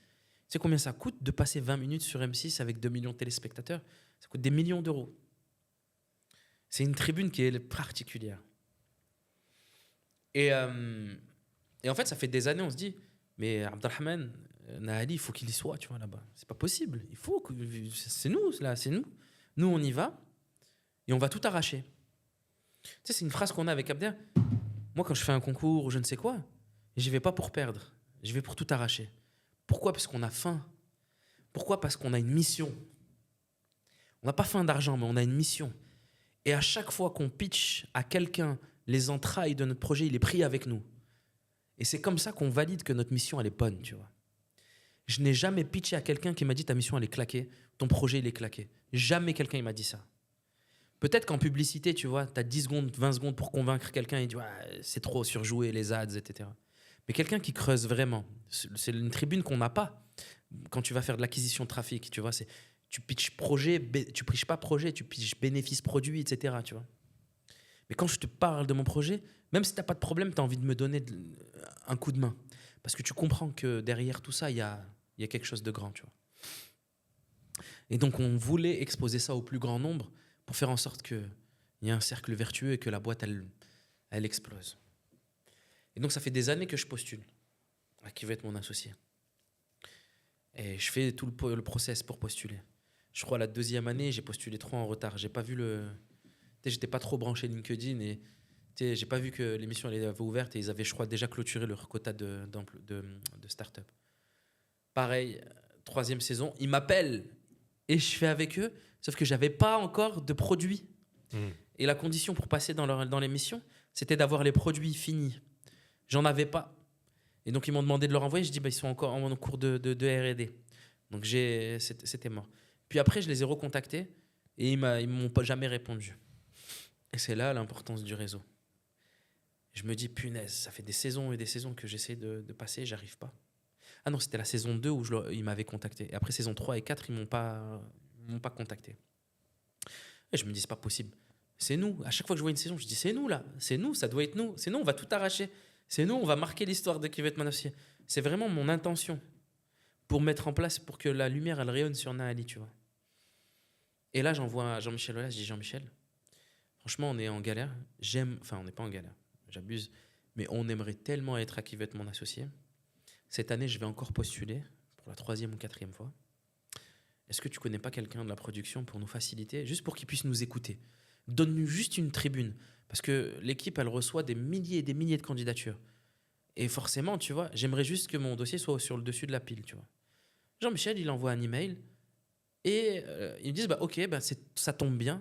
sais combien ça coûte de passer 20 minutes sur M6 avec 2 millions de téléspectateurs? Ça coûte des millions d'euros. C'est une tribune qui est particulière. Et en fait, ça fait des années, on se dit, mais Abdelrahman, Nahali, il faut qu'il y soit, tu vois, là-bas. C'est pas possible. Il faut que... C'est nous, là, c'est nous. Nous, on y va et on va tout arracher. Tu sais, c'est une phrase qu'on a avec Abder. Moi, quand je fais un concours ou je ne sais quoi, j'y vais pas pour perdre. Je vais pour tout arracher. Pourquoi ? Parce qu'on a faim. Pourquoi ? Parce qu'on a une mission. On n'a pas faim d'argent, mais on a une mission. Et à chaque fois qu'on pitch à quelqu'un les entrailles de notre projet, il est pris avec nous. Et c'est comme ça qu'on valide que notre mission, elle est bonne, tu vois. Je n'ai jamais pitché à quelqu'un qui m'a dit ta mission, elle est claquée, ton projet, il est claqué. Jamais quelqu'un il m'a dit ça. Peut-être qu'en publicité, tu vois, tu as 10 secondes, 20 secondes pour convaincre quelqu'un et dit ouais, c'est trop surjoué, les ads, etc. Mais quelqu'un qui creuse vraiment, c'est une tribune qu'on n'a pas quand tu vas faire de l'acquisition de trafic, tu vois. Tu pitches projet, tu pitches pas projet, tu pitches bénéfice produit, etc. Tu vois. Mais quand je te parle de mon projet, même si tu n'as pas de problème, tu as envie de me donner un coup de main. Parce que tu comprends que derrière tout ça, il y a quelque chose de grand. Tu vois. Et donc, on voulait exposer ça au plus grand nombre pour faire en sorte qu'il y ait un cercle vertueux et que la boîte, elle explose. Et donc, ça fait des années que je postule à qui va être mon associé. Et je fais tout le process pour postuler. Je crois la 2e année, j'ai postulé 3 en retard. J'ai pas vu j'étais pas trop branché LinkedIn et j'ai pas vu que l'émission elle avait ouverte et ils avaient, je crois, déjà clôturé leur quota de start-up. Pareil, 3e saison, ils m'appellent et je fais avec eux, sauf que j'avais pas encore de produits. Et la condition pour passer dans l'émission, c'était d'avoir les produits finis. J'en avais pas. Et donc, ils m'ont demandé de leur envoyer. Je dis, ils sont encore en cours de R&D. Donc, c'était mort. Puis après, je les ai recontactés et ils ne m'ont pas jamais répondu. Et c'est là l'importance du réseau. Je me dis, punaise, ça fait des saisons et des saisons que j'essaie de passer, j'arrive pas. Ah non, c'était la saison 2 où ils m'avaient contacté. Et après, saison 3 et 4, ils m'ont pas contacté. Et je me dis, c'est pas possible. C'est nous. À chaque fois que je vois une saison, je dis, c'est nous là. C'est nous, ça doit être nous. C'est nous, on va tout arracher. C'est nous, on va marquer l'histoire de qui va être mon associé. C'est vraiment mon intention pour mettre en place, pour que la lumière, elle rayonne sur Nahali, tu vois. Et là, j'envoie Jean-Michel Aulas, je dis, Jean-Michel, franchement, on est en galère. Enfin, on n'est pas en galère, j'abuse, mais on aimerait tellement être à qui va être mon associé. Cette année, je vais encore postuler pour la 3e ou 4e fois. Est-ce que tu connais pas quelqu'un de la production pour nous faciliter, juste pour qu'il puisse nous écouter ? Donne-nous juste une tribune. Parce que l'équipe, elle reçoit des milliers et des milliers de candidatures. Et forcément, tu vois, j'aimerais juste que mon dossier soit sur le dessus de la pile, tu vois. Jean-Michel, il envoie un email et ils me disent, ok, ça tombe bien.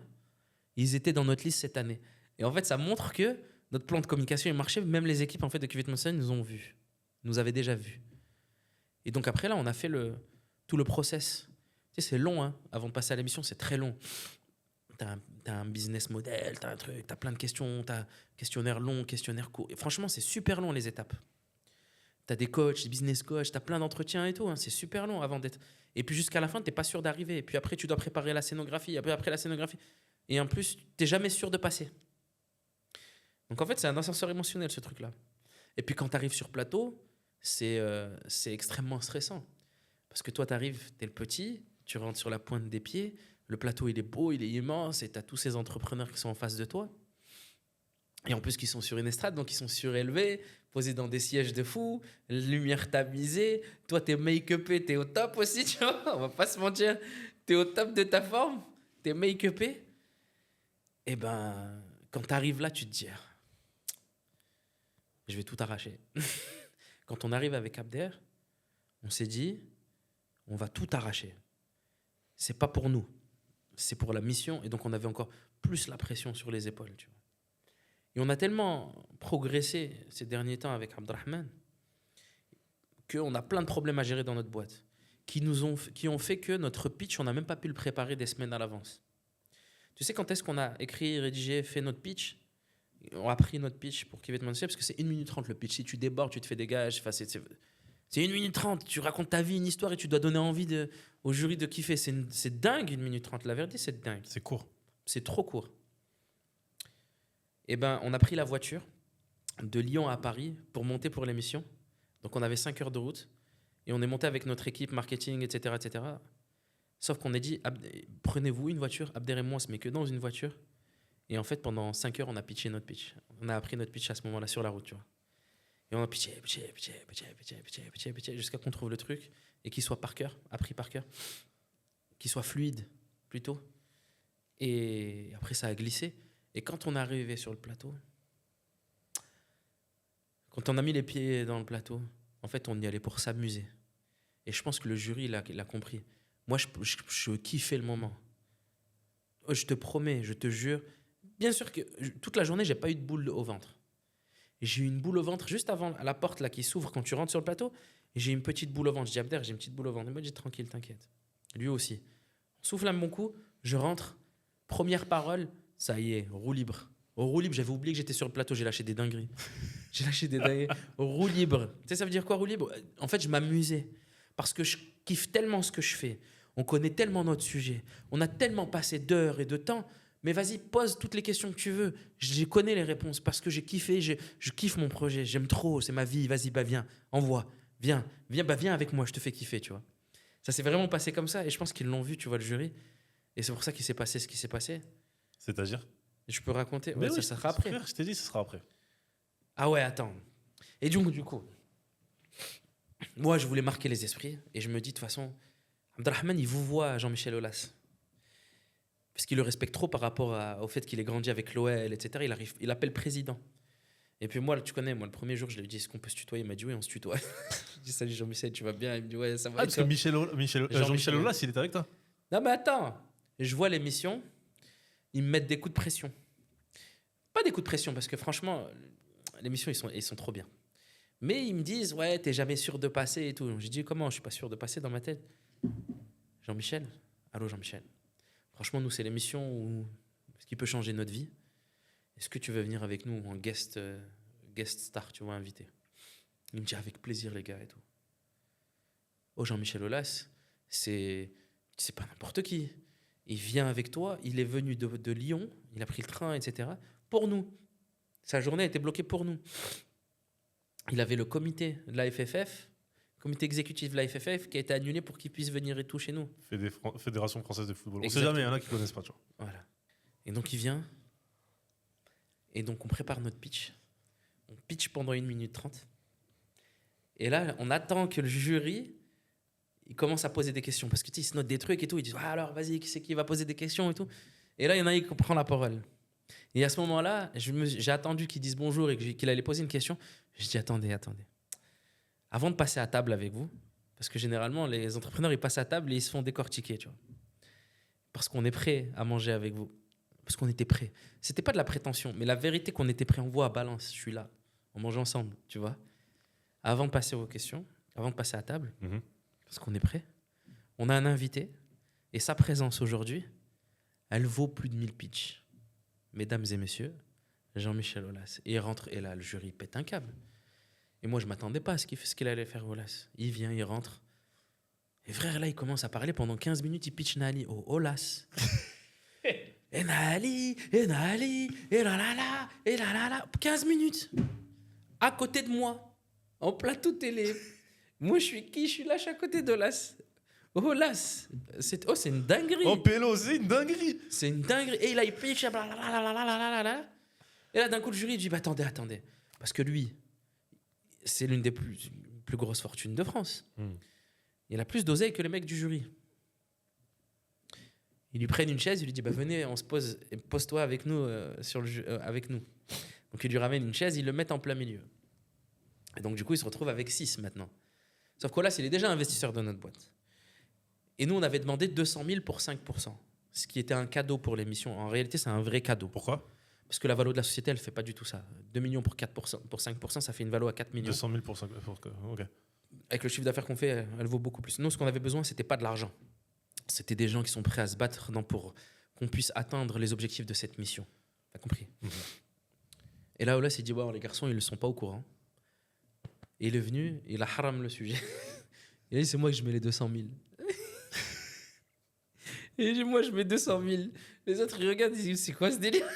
Ils étaient dans notre liste cette année. Et en fait, ça montre que notre plan de communication est marché. Même les équipes en fait, de Kivit Monson nous ont vus, nous avaient déjà vus. Et donc après, là, on a fait tout le process. Tu sais, c'est long, hein, avant de passer à l'émission, c'est très long. T'as un business model, t'as un truc, t'as plein de questions, t'as questionnaire long, questionnaire court. Et franchement, c'est super long les étapes. T'as des coachs, des business coachs, t'as plein d'entretiens et tout. Hein, c'est super long avant d'être. Et puis jusqu'à la fin, t'es pas sûr d'arriver. Et puis après, tu dois préparer la scénographie. Après la scénographie. Et en plus, t'es jamais sûr de passer. Donc en fait, c'est un ascenseur émotionnel ce truc-là. Et puis quand t'arrives sur plateau, c'est extrêmement stressant. Parce que toi, t'arrives, t'es le petit, tu rentres sur la pointe des pieds. Le plateau, il est beau, il est immense, et tu as tous ces entrepreneurs qui sont en face de toi. Et en plus, qui sont sur une estrade, donc ils sont surélevés, posés dans des sièges de fou, lumière tamisée. Toi, t'es make-upé, t'es au top aussi, tu vois, on va pas se mentir. T'es au top de ta forme, t'es make-upé. Et ben, quand t'arrives là, tu te dis, je vais tout arracher. Quand on arrive avec Abder, on s'est dit, on va tout arracher. C'est pas pour nous. C'est pour la mission. Et donc, on avait encore plus la pression sur les épaules. Tu vois. Et on a tellement progressé ces derniers temps avec Abdelrahman qu'on a plein de problèmes à gérer dans notre boîte qui ont fait que notre pitch, on n'a même pas pu le préparer des semaines à l'avance. Tu sais quand est-ce qu'on a écrit, rédigé, fait notre pitch ? On a pris notre pitch pour Kivit Monson parce que c'est 1 minute 30 le pitch. Si tu débordes, tu te fais des gages. Enfin, c'est 1 minute 30. Tu racontes ta vie, une histoire et tu dois donner envie au jury de kiffer. C'est dingue 1 minute 30. La vérité, c'est dingue. C'est court. C'est trop court. Et ben, on a pris la voiture de Lyon à Paris pour monter pour l'émission. Donc, on avait 5 heures de route et on est monté avec notre équipe marketing, etc., etc. Sauf qu'on a dit, prenez-vous une voiture. Abder et moi, on se met que dans une voiture Et en fait, pendant 5 heures, on a pitché notre pitch. On a appris notre pitch à ce moment-là sur la route, tu vois. Et on a pitché, jusqu'à qu'on trouve le truc et qu'il soit par cœur, appris par cœur, qu'il soit fluide plutôt. Et après, ça a glissé. Et quand on est arrivé sur le plateau, quand on a mis les pieds dans le plateau, en fait, on y allait pour s'amuser. Et je pense que le jury l'a compris. Moi, je kiffais le moment. Je te promets, je te jure. Bien sûr que toute la journée, j'ai pas eu de boule au ventre. J'ai eu une boule au ventre juste avant à la porte là, qui s'ouvre quand tu rentres sur le plateau. Et j'ai une petite boule au ventre. Je dis, Abder, j'ai une petite boule au ventre. Il m'a dit, tranquille, t'inquiète. Lui aussi. On souffle un bon coup, je rentre. Première parole, ça y est, roue libre. Au roue libre, j'avais oublié que j'étais sur le plateau, j'ai lâché des dingueries. Roue libre. Tu sais, ça veut dire quoi, roue libre? En fait, je m'amusais. Parce que je kiffe tellement ce que je fais. On connaît tellement notre sujet. On a tellement passé d'heures et de temps. Mais vas-y, pose toutes les questions que tu veux. Je connais les réponses parce que j'ai kiffé, je kiffe mon projet. J'aime trop, c'est ma vie. Vas-y, bah viens, envoie. Viens avec moi, je te fais kiffer, tu vois. Ça s'est vraiment passé comme ça et je pense qu'ils l'ont vu, tu vois, le jury. Et c'est pour ça qu'il s'est passé ce qui s'est passé. C'est-à-dire? Je peux raconter? Mais Ouais, oui, ça sera après. Frère, je t'ai dit, ce sera après. Ah ouais, attends. Et du coup, moi, je voulais marquer les esprits et je me dis, de toute façon, Abdelrahman, il vous voit, Jean-Michel Aulas. Parce qu'il le respecte trop par rapport au fait qu'il ait grandi avec l'OL, etc. Il appelle président. Et puis moi, tu connais, moi, le premier jour, je lui ai dit, est-ce qu'on peut se tutoyer? Il m'a dit, oui, on se tutoie. Je dis, salut Jean-Michel, tu vas bien? Il me dit, ouais, ça va. Ah, parce que Jean-Michel Aulas, il est avec toi. Non, mais attends. Je vois l'émission, ils me mettent des coups de pression. Pas des coups de pression, parce que franchement, l'émission, ils sont trop bien. Mais ils me disent, ouais, t'es jamais sûr de passer et tout. J'ai dit, comment? Je suis pas sûr de passer dans ma tête. Jean-Michel? Allô, Jean-Michel? Franchement, nous, c'est l'émission ce qui peut changer notre vie. Est-ce que tu veux venir avec nous en guest star, tu vois, invité? Il me dit, avec plaisir, les gars, et tout. Oh, Jean-Michel Aulas, c'est pas n'importe qui. Il vient avec toi, il est venu de Lyon, il a pris le train, etc. pour nous. Sa journée a été bloquée pour nous. Il avait le comité de la FFF, comité exécutif de la FFF, qui a été annulé pour qu'il puisse venir et tout chez nous. Fédération française de football. Exactement. On sait jamais, il y en a qui connaissent pas, tu vois. Voilà. Et donc il vient, et donc on prépare notre pitch. On pitch pendant 1 minute 30. Et là, on attend que le jury il commence à poser des questions. Parce que tu sais, ils se notent des trucs et tout. Ils disent, ah, alors vas-y, qui c'est qui va poser des questions et tout. Et là, il y en a un qui prend la parole. Et à ce moment-là, j'ai attendu qu'ils disent bonjour et qu'il allait poser une question. Je dis, attendez. Avant de passer à table avec vous, parce que généralement, les entrepreneurs, ils passent à table et ils se font décortiquer, tu vois. Parce qu'on est prêt à manger avec vous. Parce qu'on était prêt. C'était pas de la prétention, mais la vérité qu'on était prêt, on voit à balance. Je suis là. On mange ensemble, tu vois. Avant de passer aux questions, avant de passer à table, parce qu'on est prêt, on a un invité et sa présence aujourd'hui, elle vaut plus de 1000 pitchs. Mesdames et messieurs, Jean-Michel Aulas. Et il rentre et là, le jury pète un câble. Et moi, je ne m'attendais pas à ce qu'il allait faire Aulas. Il vient, il rentre. Et frère, là, il commence à parler pendant 15 minutes, il pitch Nali. Oh, Aulas. Et Nali, et là là, et là là. 15 minutes. À côté de moi, en plateau télé. Moi, je suis qui? Je suis là, je suis à côté d'Aulas. Aulas, c'est une dinguerie. Oh, Pélo, c'est une dinguerie. C'est une dinguerie. Et là, il pitch. Et là, d'un coup, le jury dit, bah, attendez. Parce que lui, c'est l'une des plus grosses fortunes de France. Il a plus d'oseille que les mecs du jury. Ils lui prennent une chaise, ils lui disent, bah, venez, on se pose, pose-toi avec nous, avec nous. Donc, ils lui ramènent une chaise, ils le mettent en plein milieu. Et donc, du coup, il se retrouve avec 6 maintenant. Sauf qu'Aulas, il est déjà investisseur de notre boîte. Et nous, on avait demandé 200 000 pour 5%, ce qui était un cadeau pour l'émission. En réalité, c'est un vrai cadeau. Pourquoi? Parce que la valo de la société, elle ne fait pas du tout ça. 2 millions pour 5%, ça fait une valo à 4 millions. 200 000 pour 5%. Ok. Avec le chiffre d'affaires qu'on fait, elle vaut beaucoup plus. Nous, ce qu'on avait besoin, ce n'était pas de l'argent. C'était des gens qui sont prêts à se battre pour qu'on puisse atteindre les objectifs de cette mission. T'as compris? Et là, Aulas, il dit, ouais, les garçons, ils ne sont pas au courant. Et il est venu, il a haram le sujet. Il a dit, c'est moi que je mets les 200 000. Et il dit, moi, je mets 200 000. Les autres, ils regardent, ils disent, c'est quoi ce délire?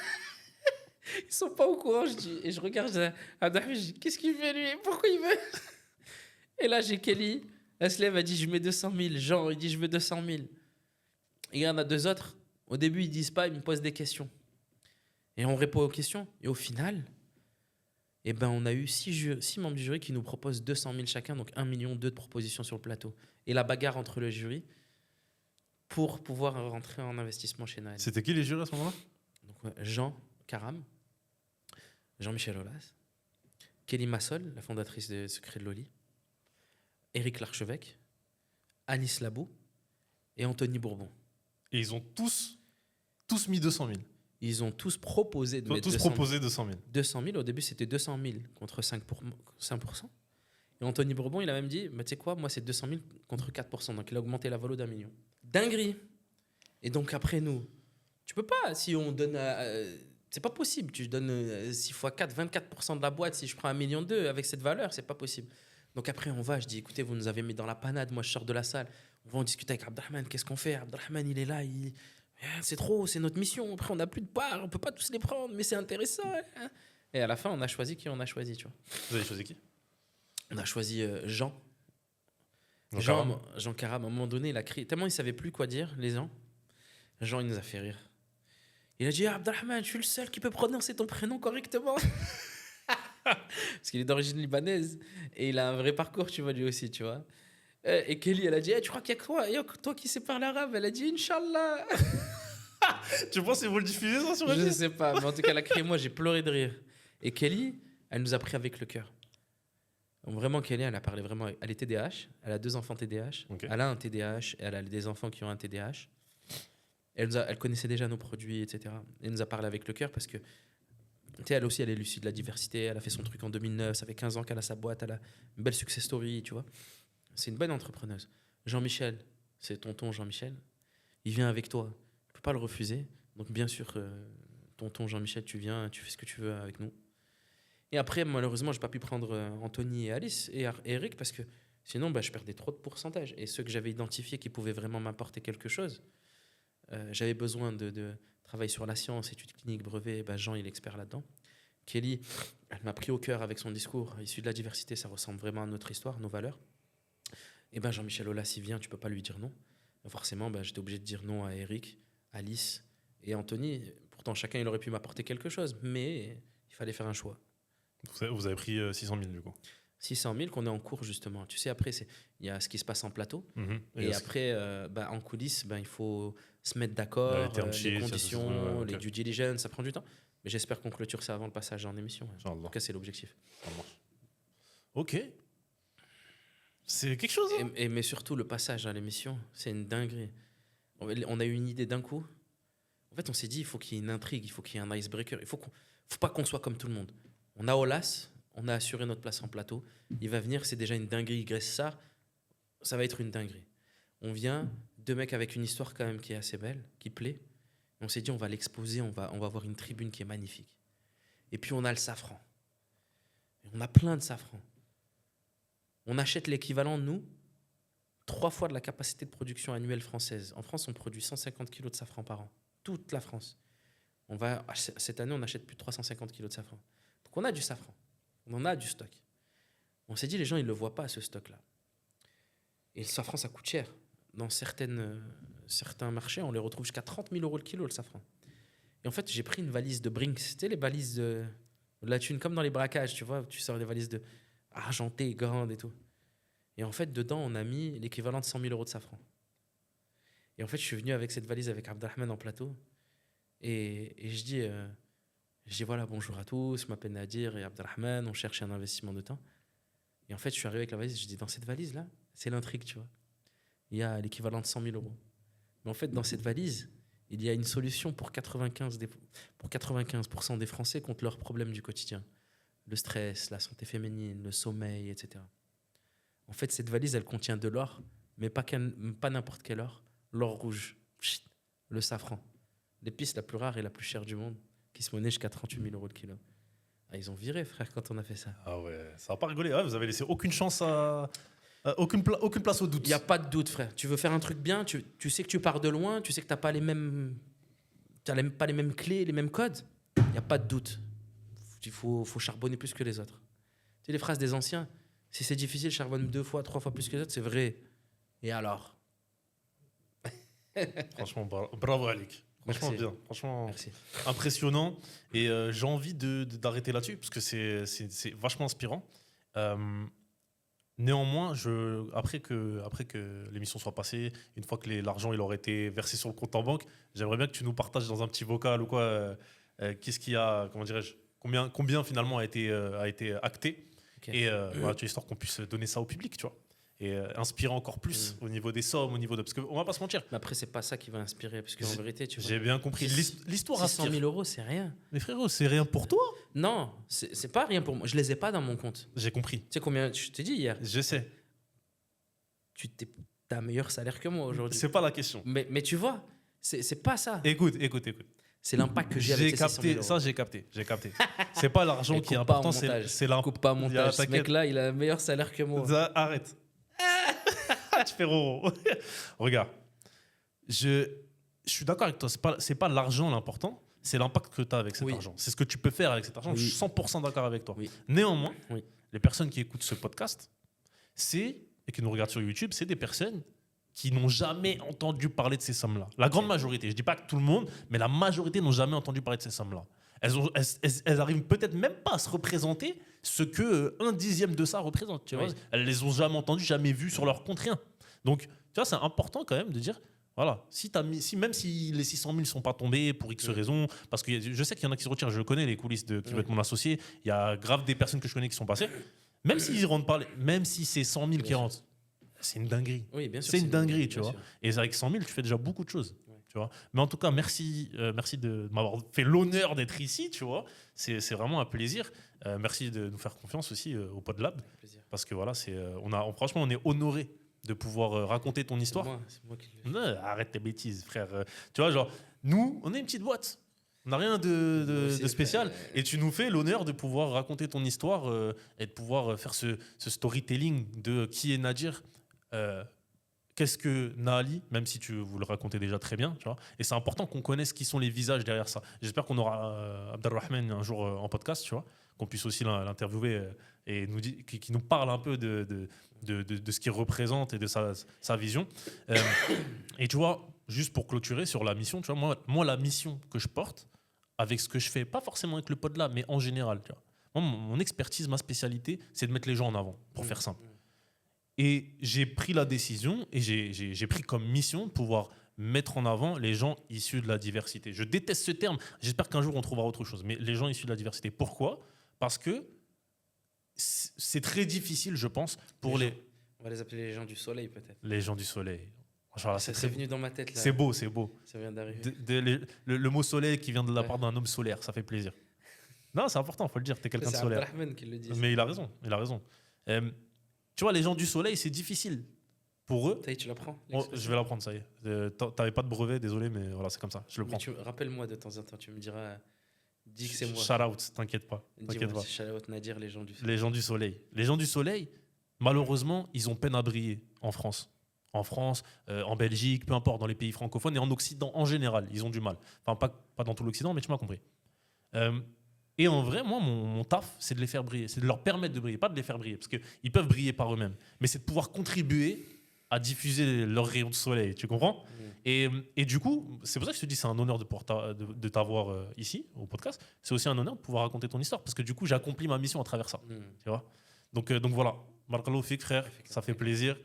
Ils sont pas au courant. Et je regarde Abdelrahman, je dis, qu'est-ce qu'il fait lui? Pourquoi il veut? Et là, j'ai Kelly. Elle se lève, elle dit, je mets 200 000. Jean, il dit, je veux 200 000. Et il y en a 2 autres. Au début, ils disent pas, ils me posent des questions. Et on répond aux questions. Et au final, eh ben, on a eu 6 membres du jury qui nous proposent 200 000 chacun, donc 1,2 million de propositions sur le plateau. Et la bagarre entre le jury pour pouvoir rentrer en investissement chez Naël. C'était qui les jurys à ce moment-là? Donc, Jean Caram, Jean-Michel Aulas, Kelly Massol, la fondatrice des Secrets de Loli, Éric Larchevêque, Anis Labou et Anthony Bourbon. Et ils ont tous mis 200 000. Ils ont tous proposé de Ils ont mettre tous 200 000. proposé 200 000. 200 000, au début c'était 200 000 contre 5%. Et Anthony Bourbon, il a même dit, bah, tu sais quoi, moi c'est 200 000 contre 4%. Donc il a augmenté la valo d'1 million. Dinguerie. Et donc après nous, tu peux pas, si on donne... c'est pas possible, tu donnes 6 x 4, 24% de la boîte, si je prends 1,2 million avec cette valeur, c'est pas possible. Donc après on va, je dis, écoutez, vous nous avez mis dans la panade, moi je sors de la salle, on va en discuter avec Abdelrahman, qu'est-ce qu'on fait? Abdelrahman, il est là, c'est trop, c'est notre mission, après on n'a plus de part, on peut pas tous les prendre, mais c'est intéressant. Hein. Et à la fin, on a choisi qui on a choisi, tu vois. Vous avez choisi qui? On a choisi Jean. Caram. Jean Caram, à un moment donné, il a crié, tellement il savait plus quoi dire, les gens. Jean, il nous a fait rire. Il a dit, Abdelrahman, je suis le seul qui peut prononcer ton prénom correctement. Parce qu'il est d'origine libanaise et il a un vrai parcours, tu vois, lui aussi, tu vois. Et Kelly, elle a dit, tu crois qu'il y a toi qui sais parler arabe? Elle a dit, Inch'Allah. Tu penses qu'ils vont le diffuser ça sur la Je chaîne? sais pas, mais en tout cas, elle a crié, moi, j'ai pleuré de rire. Et Kelly, elle nous a pris avec le cœur. Donc vraiment, Kelly, elle a parlé vraiment. Elle est TDAH, elle a 2 enfants TDAH. Ok. Elle a un TDAH et elle a des enfants qui ont un TDAH. Elle connaissait déjà nos produits, etc. Elle nous a parlé avec le cœur parce que, tu sais, elle aussi, elle est lucide de la diversité. Elle a fait son truc en 2009. Ça fait 15 ans qu'elle a sa boîte. Elle a une belle success story, tu vois. C'est une bonne entrepreneuse. Jean-Michel, c'est tonton Jean-Michel. Il vient avec toi. Tu peux pas le refuser. Donc, bien sûr, tonton Jean-Michel, tu viens, tu fais ce que tu veux avec nous. Et après, malheureusement, j'ai pas pu prendre Anthony et Alice et Eric parce que sinon, je perdais trop de pourcentage. Et ceux que j'avais identifiés qui pouvaient vraiment m'apporter quelque chose, j'avais besoin de travail sur la science, études cliniques, brevets. Jean, il est expert là-dedans. Kelly, elle m'a pris au cœur avec son discours issu de la diversité. Ça ressemble vraiment à notre histoire, nos valeurs. Et Jean-Michel Aulas, il vient, tu peux pas lui dire non. Forcément, j'étais obligé de dire non à Eric, Alice et Anthony. Pourtant, chacun, il aurait pu m'apporter quelque chose, mais il fallait faire un choix. Vous avez pris 600 000 du coup. 600 000 qu'on est en cours justement. Tu sais, après, il y a ce qui se passe en plateau. Et après, en coulisses, il faut se mettre d'accord, les conditions, les due diligence, ça prend du temps. Mais j'espère qu'on clôture ça avant le passage en émission. En tout cas, c'est l'objectif. Ok. C'est quelque chose. Hein. Mais surtout, le passage à l'émission, c'est une dinguerie. On a eu une idée d'un coup. En fait, on s'est dit, il faut qu'il y ait une intrigue, il faut qu'il y ait un icebreaker. Il faut pas qu'on soit comme tout le monde. On a Aulas, on a assuré notre place en plateau. Il va venir, c'est déjà une dinguerie. Grâce à ça va être une dinguerie. On vient, 2 mecs avec une histoire quand même qui est assez belle, qui plaît. On s'est dit, on va l'exposer, on va avoir une tribune qui est magnifique. Et puis, on a le safran. On a plein de safran. On achète l'équivalent, nous, 3 fois de la capacité de production annuelle française. En France, on produit 150 kilos de safran par an. Toute la France. Cette année, on achète plus de 350 kilos de safran. Donc, on a du safran. On en a du stock. On s'est dit, les gens, ils ne le voient pas, ce stock-là. Et le safran, ça coûte cher. Dans certains marchés, on les retrouve jusqu'à 30 000 euros le kilo, le safran. Et en fait, j'ai pris une valise de Brinks. Tu sais, les valises de la thune, comme dans les braquages, tu vois, tu sors des valises argentées, grandes et tout. Et en fait, dedans, on a mis l'équivalent de 100 000 euros de safran. Et en fait, je suis venu avec cette valise avec Abdelrahman en plateau. Et je dis voilà, bonjour à tous, je m'appelle Nadir et Abdelrahman, on cherche un investissement de temps. Et en fait, je suis arrivé avec la valise, je dis dans cette valise-là, c'est l'intrigue, tu vois. Il y a l'équivalent de 100 000 euros. Mais en fait, dans cette valise, il y a une solution pour 95% des Français contre leurs problèmes du quotidien. Le stress, la santé féminine, le sommeil, etc. En fait, cette valise, elle contient de l'or, mais pas n'importe quel or. L'or rouge, le safran. L'épice la plus rare et la plus chère du monde, qui se monnaie jusqu'à 38 000 euros le kilo. Ah, ils ont viré, frère, quand on a fait ça. Ah ouais, ça va pas rigoler. Ouais, vous avez laissé aucune chance aucune place au doute. Il n'y a pas de doute, frère. Tu veux faire un truc bien, tu sais que tu pars de loin, tu sais que tu n'as pas les mêmes clés, les mêmes codes. Il n'y a pas de doute. Il faut charbonner plus que les autres. Tu sais, les phrases des anciens, si c'est difficile, charbonne 2 fois, 3 fois plus que les autres, c'est vrai. Et alors? Franchement, bravo, Alec. Franchement, Merci. bien. Franchement, Merci. impressionnant. Et j'ai envie d'arrêter là-dessus parce que c'est vachement inspirant. Euh, Néanmoins, après que l'émission soit passée, une fois que l'argent il aurait été versé sur le compte en banque, j'aimerais bien que tu nous partages dans un petit vocal ou quoi, qu'est-ce qu'il y a, comment dirais-je, combien finalement a été acté. Ok. Et voilà, tu vois, histoire qu'on puisse donner ça au public, tu vois. Et inspirer encore plus au niveau des sommes, au niveau de. Parce qu'on va pas se mentir. Mais après, c'est pas ça qui va inspirer, parce qu'en vérité, tu vois. J'ai bien compris. L'histoire 600 inspire. 000 euros, c'est rien. Mais frérot, c'est rien pour toi. Non, c'est pas rien pour moi. Je les ai pas dans mon compte. J'ai compris. Tu sais combien je t'ai dit hier? Je sais. T'as un meilleur salaire que moi aujourd'hui. C'est pas la question. Mais tu vois, c'est pas ça. Écoute. C'est l'impact que j'ai avec J'ai ces 600 000 capté, euros. ça j'ai capté. C'est pas l'argent Et qui est coupe pas important, au montage. c'est l'impact. Coupe pas au montage. Ce T'inquiète. mec-là, il a un meilleur salaire que moi. Arrête. Tu fais roro. Regarde, je suis d'accord avec toi. C'est pas l'argent l'important, c'est l'impact que tu as avec cet Oui. argent. C'est ce que tu peux faire avec cet argent. Oui. Je suis 100% d'accord avec toi. Oui. Néanmoins, Oui. les personnes qui écoutent ce podcast, et qui nous regardent sur YouTube, c'est des personnes qui n'ont jamais entendu parler de ces sommes-là. La grande majorité, je dis pas que tout le monde, mais la majorité n'ont jamais entendu parler de ces sommes-là. Elles arrivent peut-être même pas à se représenter ce que un dixième de ça représente. Tu vois, Oui. elles les ont jamais entendues, jamais vues sur leur compte, rien. Donc, tu vois, c'est important quand même de dire, voilà, même si les 600 000 ne sont pas tombés pour X raisons, parce que je sais qu'il y en a qui se retirent, je connais les coulisses qui vont être mon associé, il y a grave des personnes que je connais qui sont passées, même s'ils rentrent pas, même si c'est 100 000 qui rentrent, c'est une dinguerie. Oui, bien sûr. C'est une dinguerie, tu bien vois. sûr. Et avec 100 000, tu fais déjà beaucoup de choses. Tu vois. Mais en tout cas, merci de m'avoir fait l'honneur d'être ici, tu vois. C'est vraiment un plaisir. Merci de nous faire confiance aussi au PodLab. Plaisir. Parce que voilà, franchement, on est honoré de pouvoir raconter ton histoire. C'est moi qui le Non, arrête tes bêtises, frère. Tu vois, genre, nous, on est une petite boîte. On n'a rien de spécial. Et tu nous fais l'honneur de pouvoir raconter ton histoire et de pouvoir faire ce storytelling de qui est Nadir. Qu'est-ce que Naali, même si vous le racontez déjà très bien, tu vois. Et c'est important qu'on connaisse qui sont les visages derrière ça. J'espère qu'on aura Abdelrahman un jour en podcast, tu vois, qu'on puisse aussi l'interviewer et qui nous parle un peu de ce qu'il représente et de sa vision. Et tu vois, juste pour clôturer sur la mission, tu vois, moi la mission que je porte, avec ce que je fais, pas forcément avec le pod là, mais en général, tu vois. Moi, mon expertise, ma spécialité, c'est de mettre les gens en avant, pour faire simple. Et j'ai pris la décision et j'ai pris comme mission de pouvoir mettre en avant les gens issus de la diversité. Je déteste ce terme. J'espère qu'un jour on trouvera autre chose. Mais les gens issus de la diversité. Pourquoi ? Parce que c'est très difficile, je pense, pour les... On va les appeler les gens du soleil, peut-être. Les gens du soleil. Genre, C'est venu dans ma tête, là. C'est beau, c'est beau. Ça vient d'arriver. Le mot soleil qui vient de la part d'un homme solaire, ça fait plaisir. Non, c'est important, il faut le dire, t'es quelqu'un de solaire. C'est Abdelrahman qui le dit. Mais il a raison. Tu vois, les gens du soleil, c'est difficile pour eux. Ça y est, tu l'apprends. Je vais l'apprendre, ça y est. T'avais pas de brevet, désolé, mais voilà, c'est comme ça. Je le prends. Rappelle-moi de temps en temps, tu me diras. Dis que c'est moi. Shout out, t'inquiète pas. T'inquiète pas. Shout out Nadir, les gens du soleil. Les gens du soleil. Les gens du soleil, malheureusement, ils ont peine à briller en France. En France, en Belgique, peu importe, dans les pays francophones et en Occident en général, ils ont du mal. Enfin, pas dans tout l'Occident, mais tu m'as compris. Et en vrai, moi, mon taf, c'est de les faire briller. C'est de leur permettre de briller, pas de les faire briller, parce qu'ils peuvent briller par eux-mêmes. Mais c'est de pouvoir contribuer à diffuser leurs rayons de soleil, tu comprends ? Et du coup, c'est pour ça que je te dis c'est un honneur de t'avoir ici, au podcast. C'est aussi un honneur de pouvoir raconter ton histoire, parce que du coup, j'accomplis ma mission à travers ça. Tu vois ? Donc voilà, Barakallahu fik, frère, ça fait plaisir.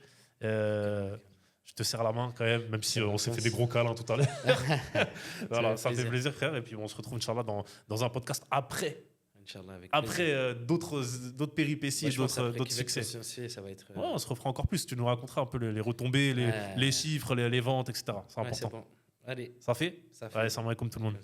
Je te serre la main quand même si on s'est fait des gros câlins tout à l'heure. Voilà, ça fait plaisir, frère. Et puis on se retrouve, Inch'Allah, dans un podcast après d'autres péripéties, d'autres succès. Ça va être, on se refera encore plus. Tu nous raconteras un peu les retombées, les chiffres, les ventes, etc. C'est important. Bon. Allez. Ça fait ? Ça fait. Allez, salam alaikum tout le monde.